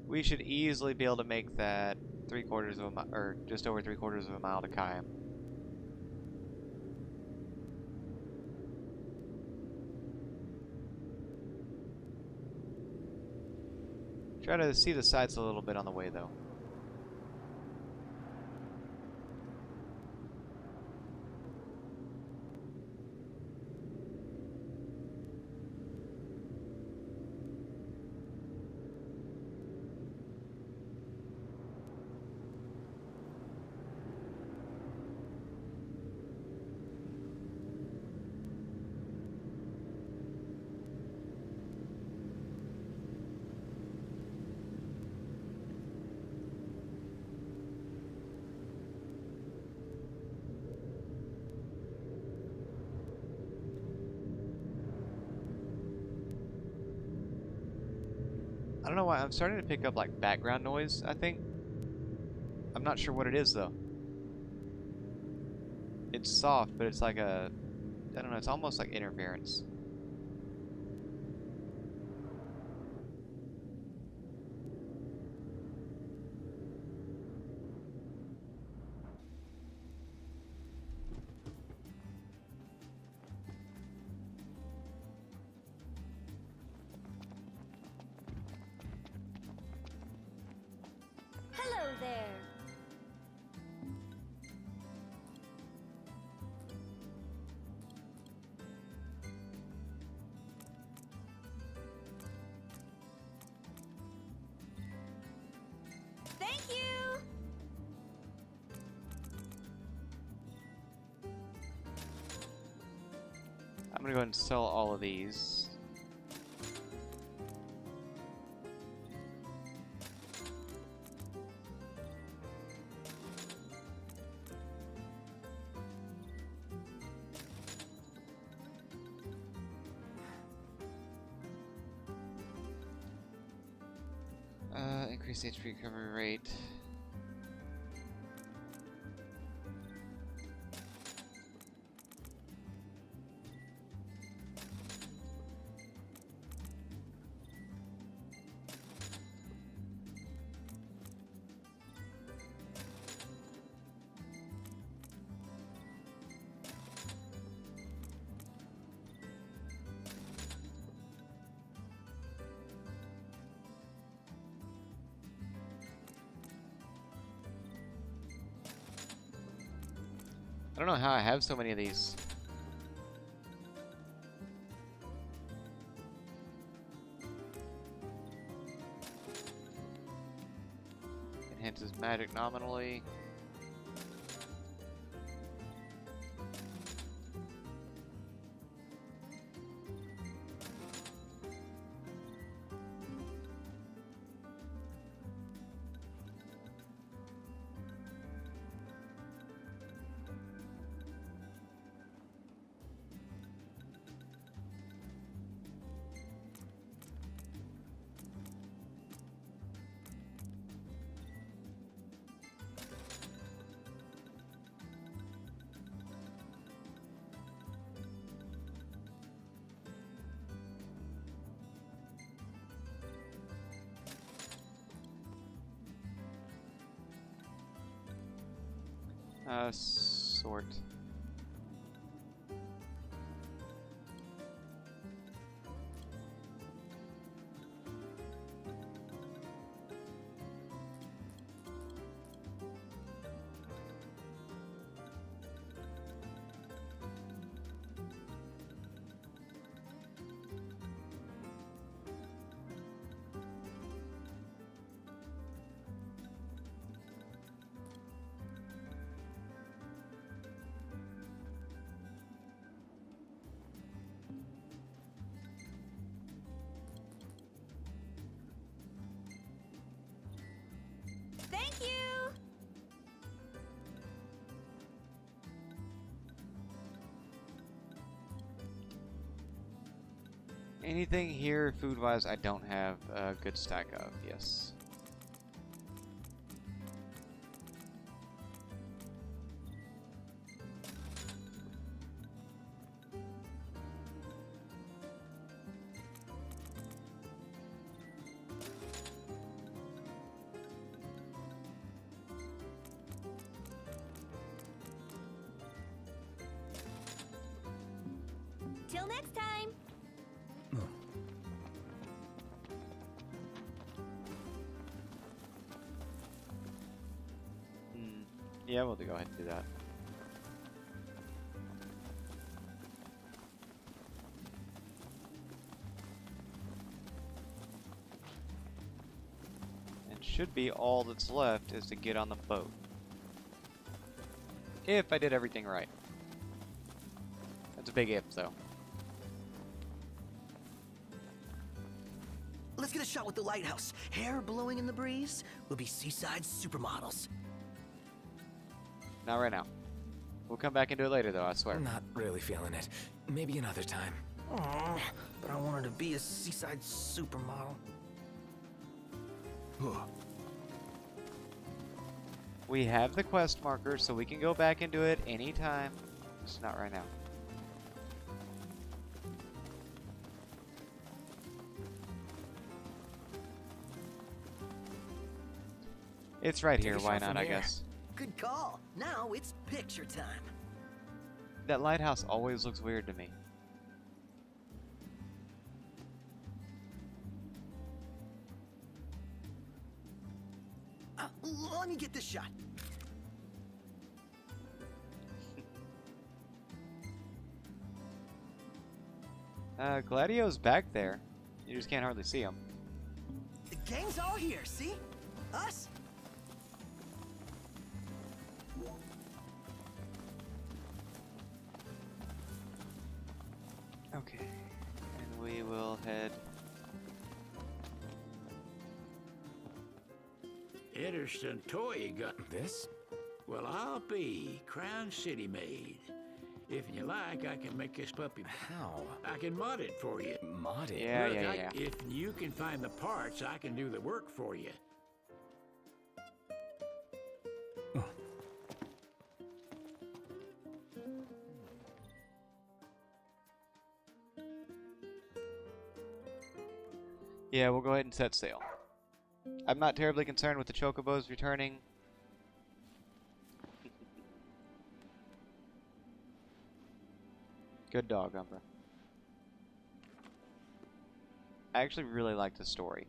We should easily be able to make that 3/4 of a mile, or just over 3/4 of a mile to Caem. Try to see the sights a little bit on the way, though. I don't know why, I'm starting to pick up like background noise, I think. I'm not sure what it is though. It's soft, but it's like a I don't know, it's almost like interference. Hello there. Thank you. I'm gonna go ahead and sell all of these. Increase HP recovery rate. I don't know how I have so many of these. Enhances magic nominally. Sort. Thank you. Anything here food-wise I don't have a good stack of, yes. Till next time. Yeah, we'll go ahead and do that. And should be all that's left is to get on the boat. If I did everything right. That's a big if, though. Let's get a shot with the lighthouse. Hair blowing in the breeze. We'll be seaside supermodels. Not right now. We'll come back and do it later, though, I swear. I'm not really feeling it. Maybe another time. Aw, but I want her to be a seaside supermodel. We have the quest marker, so we can go back and do it anytime. Just not right now. It's right Take here. a Why shot not? from I here. guess. Good call. Now it's picture time. That lighthouse always looks weird to me. Let me get this shot. Gladio's back there. You just can't hardly see him. The gang's all here, see? Us? Okay. And we will head... Interesting toy you got. This? Well, I'll be Crown City made. If you like, I can make this puppy. How? I can mod it for you. Mod it? Yeah, Look, yeah. if you can find the parts, I can do the work for you. Yeah, we'll go ahead and set sail. I'm not terribly concerned with the chocobos returning. Good dog, Umbra. I actually really like the story.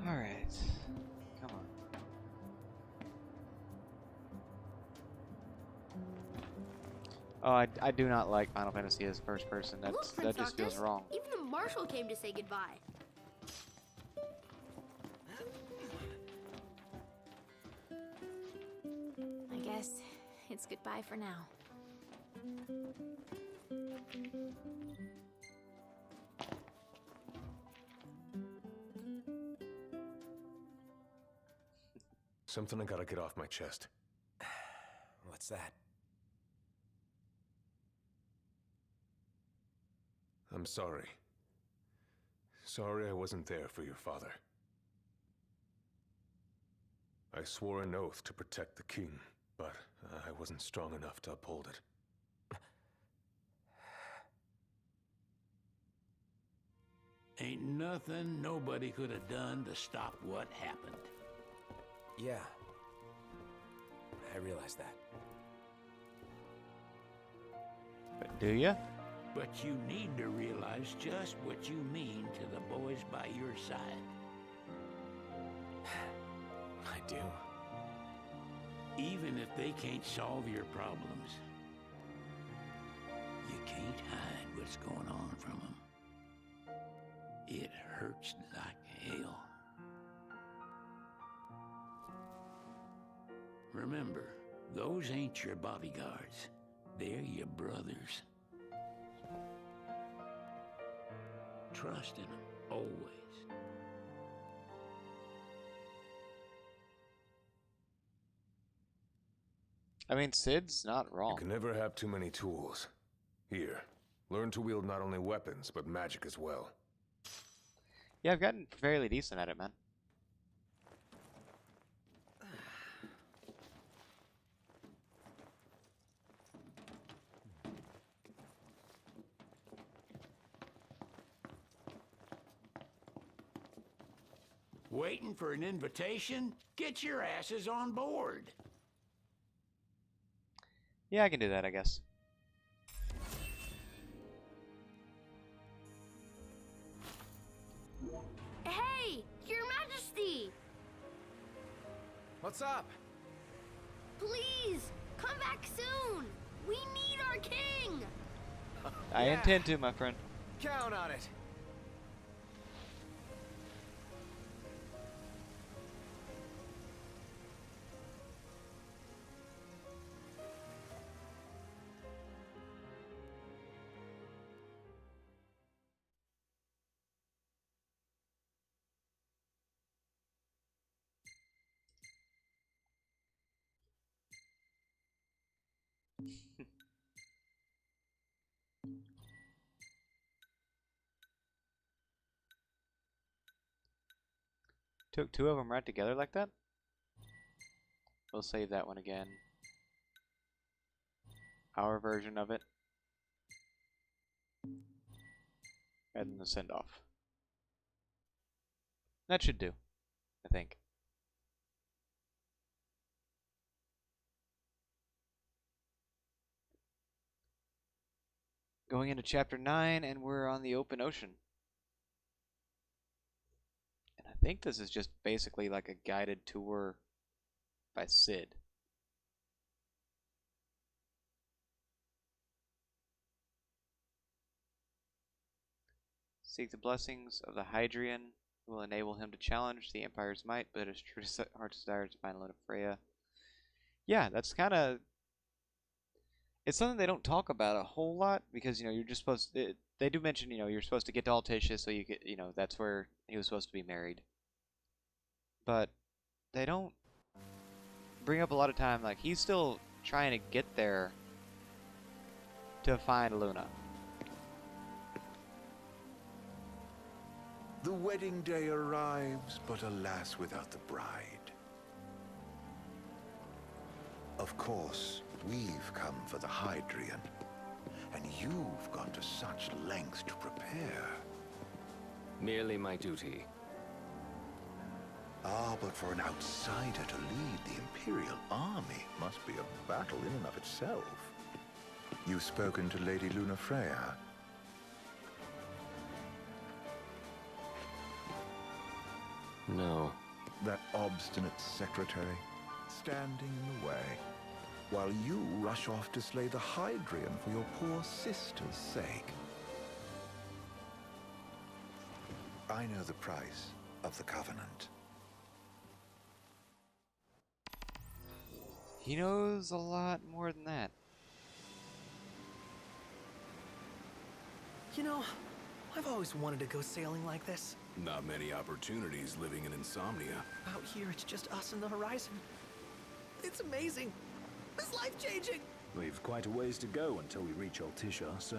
Alright. Come on. Oh, I do not like Final Fantasy as first person. Look, That Prince just feels Noctis, wrong. Even the marshal came to say goodbye. I guess it's goodbye for now. Something I gotta get off my chest. What's that? I'm sorry. Sorry I wasn't there for your father. I swore an oath to protect the king, but I wasn't strong enough to uphold it. Ain't nothing nobody could have done to stop what happened. Yeah. I realize that. But do ya? But you need to realize just what you mean to the boys by your side. I do. Even if they can't solve your problems, you can't hide what's going on from them. It hurts like hell. Remember, those ain't your bodyguards. They're your brothers. Trust in them, always. I mean, Cid's not wrong. You can never have too many tools. Here, learn to wield not only weapons, but magic as well. Yeah, I've gotten fairly decent at it, man. Waiting for an invitation? Get your asses on board. Yeah, I can do that, I guess. Hey, Your Majesty! What's up? Please, come back soon! We need our king! I intend to, my friend. Count on it. Took 2 of them right together like that? We'll save that one again. Our version of it. And then the send-off. That should do, I think. Going into chapter 9, and we're on the open ocean. And I think this is just basically like a guided tour by Sid. Seek the blessings of the Hydrian, who will enable him to challenge the Empire's might, but his true heart's desire to find Luna Freya. Yeah, that's kind of... It's something they don't talk about a whole lot, because, you know, you're just supposed to... They do mention, you know, you're supposed to get to Altissia, so you get, you know, that's where he was supposed to be married. But they don't bring up a lot of time, like, he's still trying to get there to find Luna. The wedding day arrives, but alas, without the bride. Of course, we've come for the Hydrian, and you've gone to such lengths to prepare. Merely my duty. Ah, but for an outsider to lead the Imperial army must be a battle in and of itself. You've spoken to Lady Luna Freya. No. That obstinate secretary, standing in the way, while you rush off to slay the Hydrian for your poor sister's sake. I know the price of the Covenant. He knows a lot more than that. You know, I've always wanted to go sailing like this. Not many opportunities living in Insomnia. Out here, it's just us and the horizon. It's amazing. It's life-changing. We've quite a ways to go until we reach Altissia, so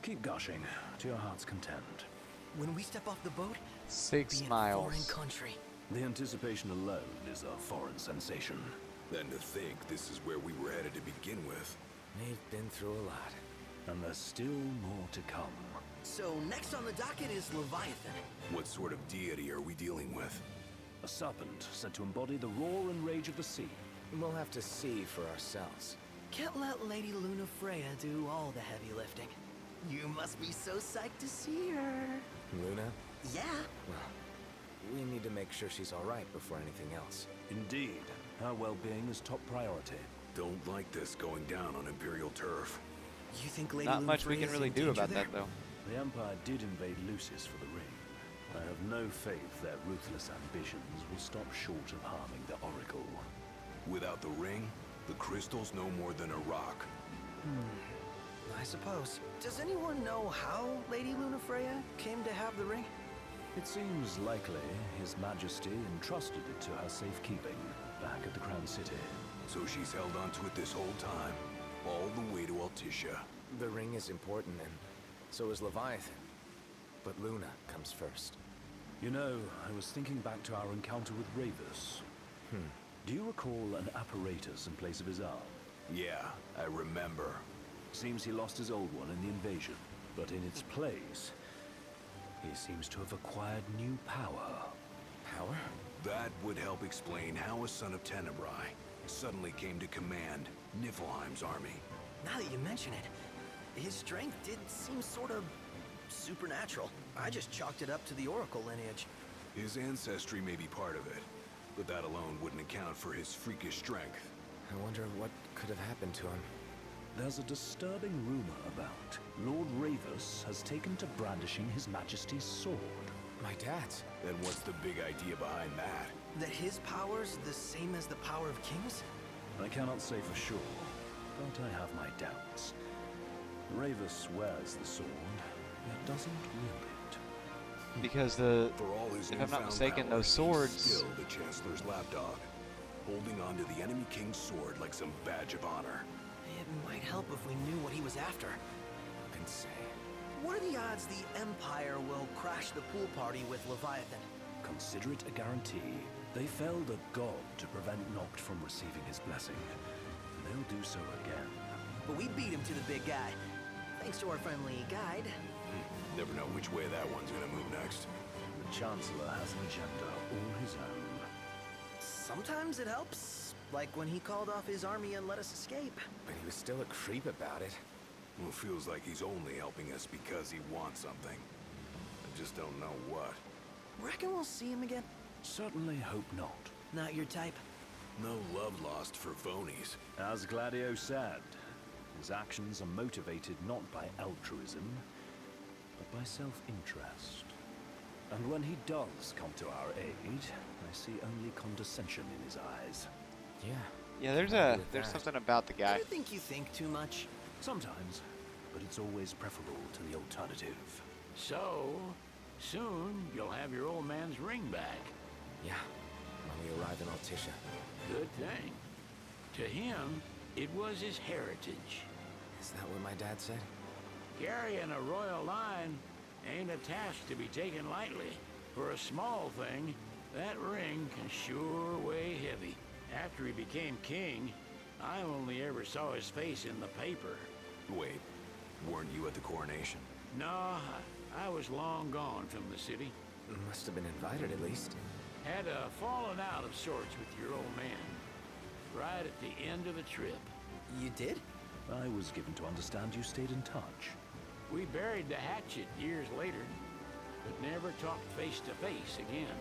keep gushing to your heart's content. When we step off the boat, 6 be in miles. foreign country. The anticipation alone is a foreign sensation. Then to think this is where we were headed to begin with. We've been through a lot. And there's still more to come. So next on the docket is Leviathan. What sort of deity are we dealing with? A serpent said to embody the roar and rage of the sea. We'll have to see for ourselves. Can't let Lady Luna Freya do all the heavy lifting. You must be so psyched to see her. Luna? Yeah. Well, we need to make sure she's all right before anything else. Indeed. Her well-being is top priority. Don't like this going down on Imperial turf. You think Lady Not Luna much we Freya's can really in do danger about there? that, though. The Empire did invade Lucis for the ring. I have no faith their ruthless ambitions will stop short of harming the Oracle. Without the ring, the crystal's no more than a rock. I suppose. Does anyone know how Lady Luna Freya came to have the ring? It seems likely His Majesty entrusted it to her safekeeping back at the Crown City. So she's held onto it this whole time, all the way to Altissia. The ring is important, and so is Leviathan. But Luna comes first. You know, I was thinking back to our encounter with Ravus. Do you recall an apparatus in place of his arm? Yeah, I remember. Seems he lost his old one in the invasion, but in its place, he seems to have acquired new power. Power? That would help explain how a son of Tenebrae suddenly came to command Niflheim's army. Now that you mention it, his strength did seem sort of supernatural. I just chalked it up to the Oracle lineage. His ancestry may be part of it, but that alone wouldn't account for his freakish strength. I wonder what could have happened to him. There's a disturbing rumor about Lord Ravus has taken to brandishing His Majesty's sword. My dad's. Then what's the big idea behind that? That his power's the same as the power of kings? I cannot say for sure, but I have my doubts. Ravus wears the sword, yet doesn't wield it. Because the, For all his if I'm not newfound mistaken, power, those he's swords, still the Chancellor's lapdog, holding on to the enemy king's sword like some badge of honor. It Might help if we knew what he was after. Who can say? What are the odds the Empire will crash the pool party with Leviathan? Consider it a guarantee. They felled a god to prevent Noct from receiving his blessing. They'll do so again. But we beat him to the big guy, thanks to our friendly guide. Never know which way that one's gonna move next. The Chancellor has an agenda all his own. Sometimes it helps, like when he called off his army and let us escape. But he was still a creep about it. Well, it feels like he's only helping us because he wants something. I just don't know what. Reckon we'll see him again? Certainly hope not. Not your type? No love lost for phonies. As Gladio said, his actions are motivated not by altruism, but by self-interest. And when he does come to our aid, I see only condescension in his eyes. Yeah, there's something about the Do guy. you think you think too much? Sometimes, but it's always preferable to the alternative. So, soon you'll have your old man's ring back. Yeah, when we arrive in Altissia. Good thing. To him, it was his heritage. Is that what my dad said? Carrying a royal line ain't a task to be taken lightly. For a small thing, that ring can sure weigh heavy. After he became king, I only ever saw his face in the paper. Wait, weren't you at the coronation? No, I was long gone from the city. Must have been invited at least. Had a fallen out of sorts with your old man. Right at the end of the trip. You did? I was given to understand you stayed in touch. We buried the hatchet years later, but never talked face to face again.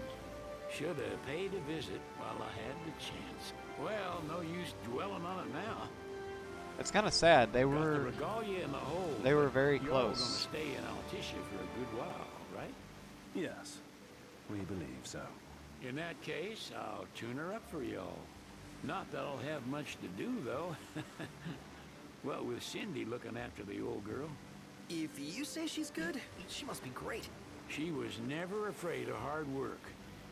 Should have paid a visit while I had the chance. Well, no use dwelling on it now. It's kind of sad. They Got the were regalia in the hole. they were very You're all close. gonna stay in Altissia for a good while, right? Yes, we believe so. In that case, I'll tune her up for y'all. Not that I'll have much to do, though. Well, with Cindy looking after the old girl. If you say she's good, she must be great. She was never afraid of hard work.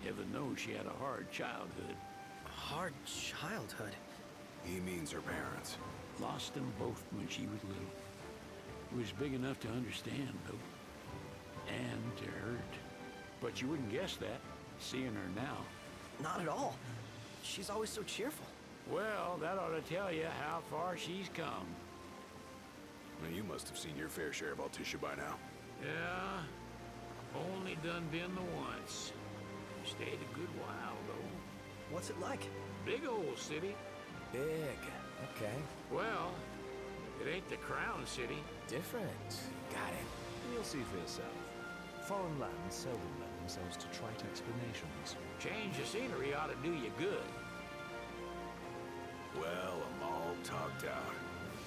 Heaven knows she had a hard childhood. Hard childhood? He means her parents. Lost them both when she was little. Was big enough to understand, though. And to hurt. But you wouldn't guess that, seeing her now. Not at all. She's always so cheerful. Well, that ought to tell you how far she's come. Well, you must have seen your fair share of Altissia by now. Yeah, only done been the once. Stayed a good while, though. What's it like? Big old city. Big. Okay. Well, it ain't the crown city. Different. Got it. You'll see for yourself. Foreign lands seldom lend themselves to trite explanations. Change of scenery ought to do you good. Well, I'm all talked out.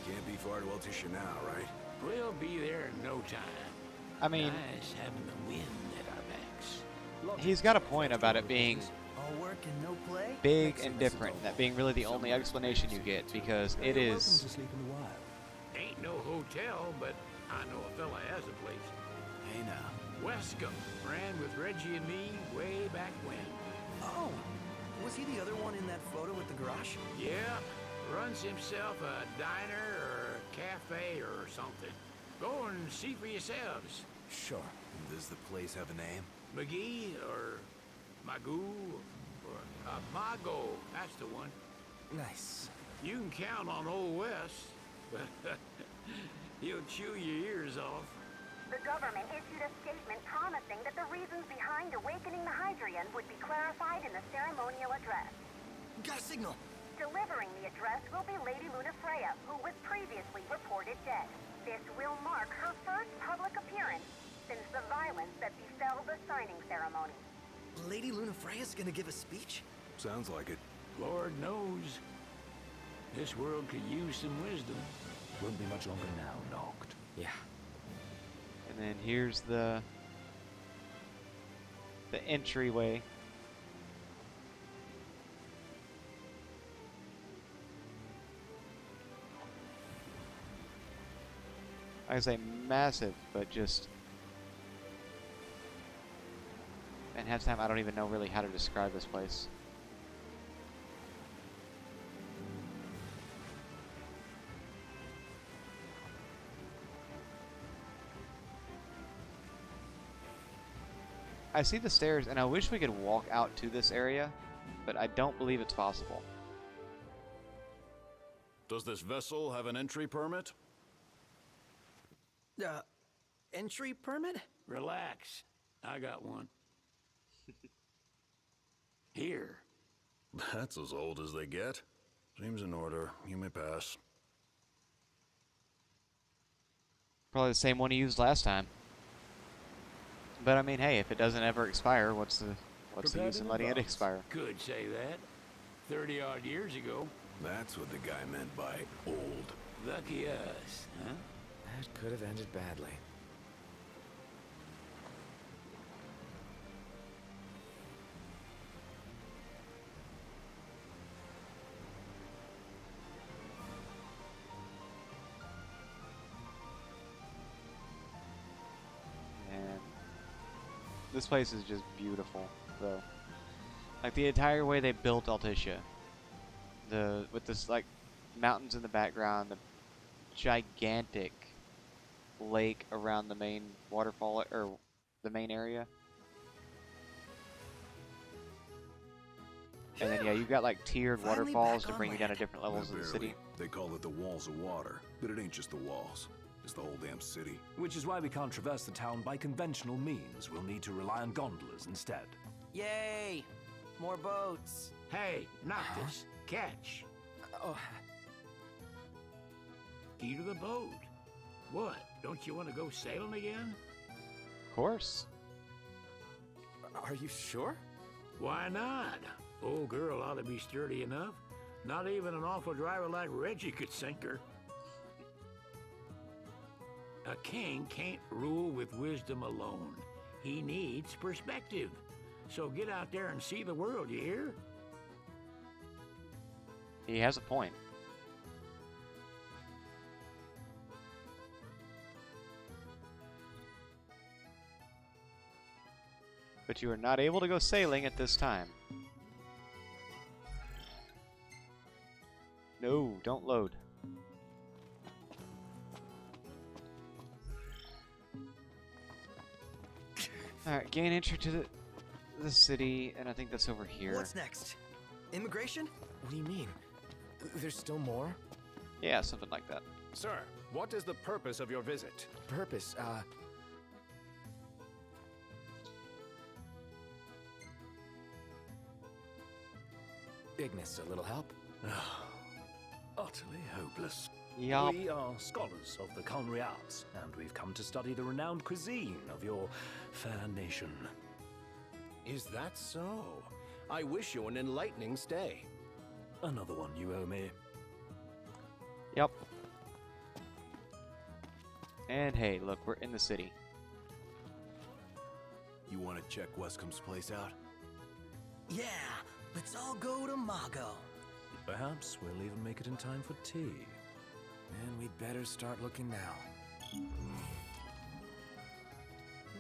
Can't be far to Altissia now, right? We'll be there in no time. I mean, Nice having the wind at our backs. he's got a point about it being All work and no play? big and different. That being really the only explanation you get, because it Welcome is. to sleep in the wild. Ain't no hotel, but I know a fella has a place. Hey now. Wescombe ran with Reggie and me way back when. Oh, was he the other one in that photo at the garage? Yeah, runs himself a diner or a cafe or something. Go and see for yourselves. Sure. Does the place have a name? McGee or Magoo or Mago, that's the one. Nice. You can count on Old West, but he'll chew your ears off. The government issued a statement promising that the reasons behind awakening the Hydrian would be clarified in the ceremonial address. Got a signal. Delivering the address will be Lady Lunafreya, who was previously reported dead. This will mark her first public appearance since the violence that befell the signing ceremony. Lady Lunafreya's gonna give a speech? Sounds like it. Lord knows. This world could use some wisdom. Won't be much longer now, Noct. Yeah. And then here's the entryway. I say massive, but just and half the time I don't even know really how to describe this place. I see the stairs, and I wish we could walk out to this area, but I don't believe it's possible. Does this vessel have an entry permit? Entry permit? Relax. I got one. Here. That's as old as they get. Seems in order. You may pass. Probably the same one he used last time. But I mean, hey, if it doesn't ever expire, what's the use in letting it expire? Could say that. 30-odd years ago. That's what the guy meant by old. Lucky us, huh? That could have ended badly. And this place is just beautiful, though. Like the entire way they built Altissia. With this like mountains in the background, the gigantic lake around the main waterfall or the main area. And then yeah, you've got like tiered waterfalls to bring you down to different levels of the city. They call it the walls of water, but it ain't just the walls. It's the whole damn city. Which is why we can't traverse the town by conventional means. We'll need to rely on gondolas instead. Yay! More boats. Hey, not this. Catch. Oh. Key to the boat. What? Don't you want to go sailing again? Of course. Are you sure? Why not? Old girl ought to be sturdy enough. Not even an awful driver like Reggie could sink her. A king can't rule with wisdom alone. He needs perspective. So get out there and see the world, you hear? He has a point. But you are not able to go sailing at this time. No, don't load. Alright, gain entry to the city, and I think that's over here. What's next? Immigration? What do you mean? There's still more? Yeah, something like that. Sir, what is the purpose of your visit? Purpose, Ignis, a little help? Utterly hopeless. Yup. We are scholars of the culinary arts, and we've come to study the renowned cuisine of your fair nation. Is that so? I wish you an enlightening stay. Another one you owe me. Yep. And hey, look, we're in the city. You want to check Westcomb's place out? Yeah, let's all go to Mago. Perhaps we'll even make it in time for tea. And we'd better start looking now.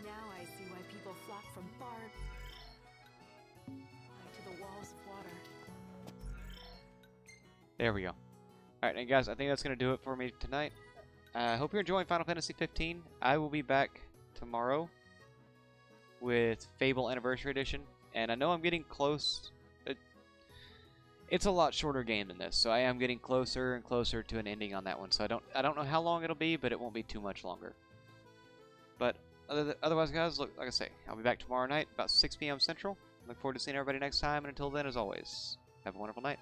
Now I see why people flock from far to the walls of water. There we go. Alright, and guys, I think that's going to do it for me tonight. I hope you're enjoying Final Fantasy 15. I will be back tomorrow with Fable Anniversary Edition. And I know I'm getting close. It's a lot shorter game than this, so I am getting closer and closer to an ending on that one. So I don't know how long it'll be, but it won't be too much longer. But otherwise, guys, look, like I say, I'll be back tomorrow night about 6 p.m. Central. Look forward to seeing everybody next time, and until then, as always, have a wonderful night.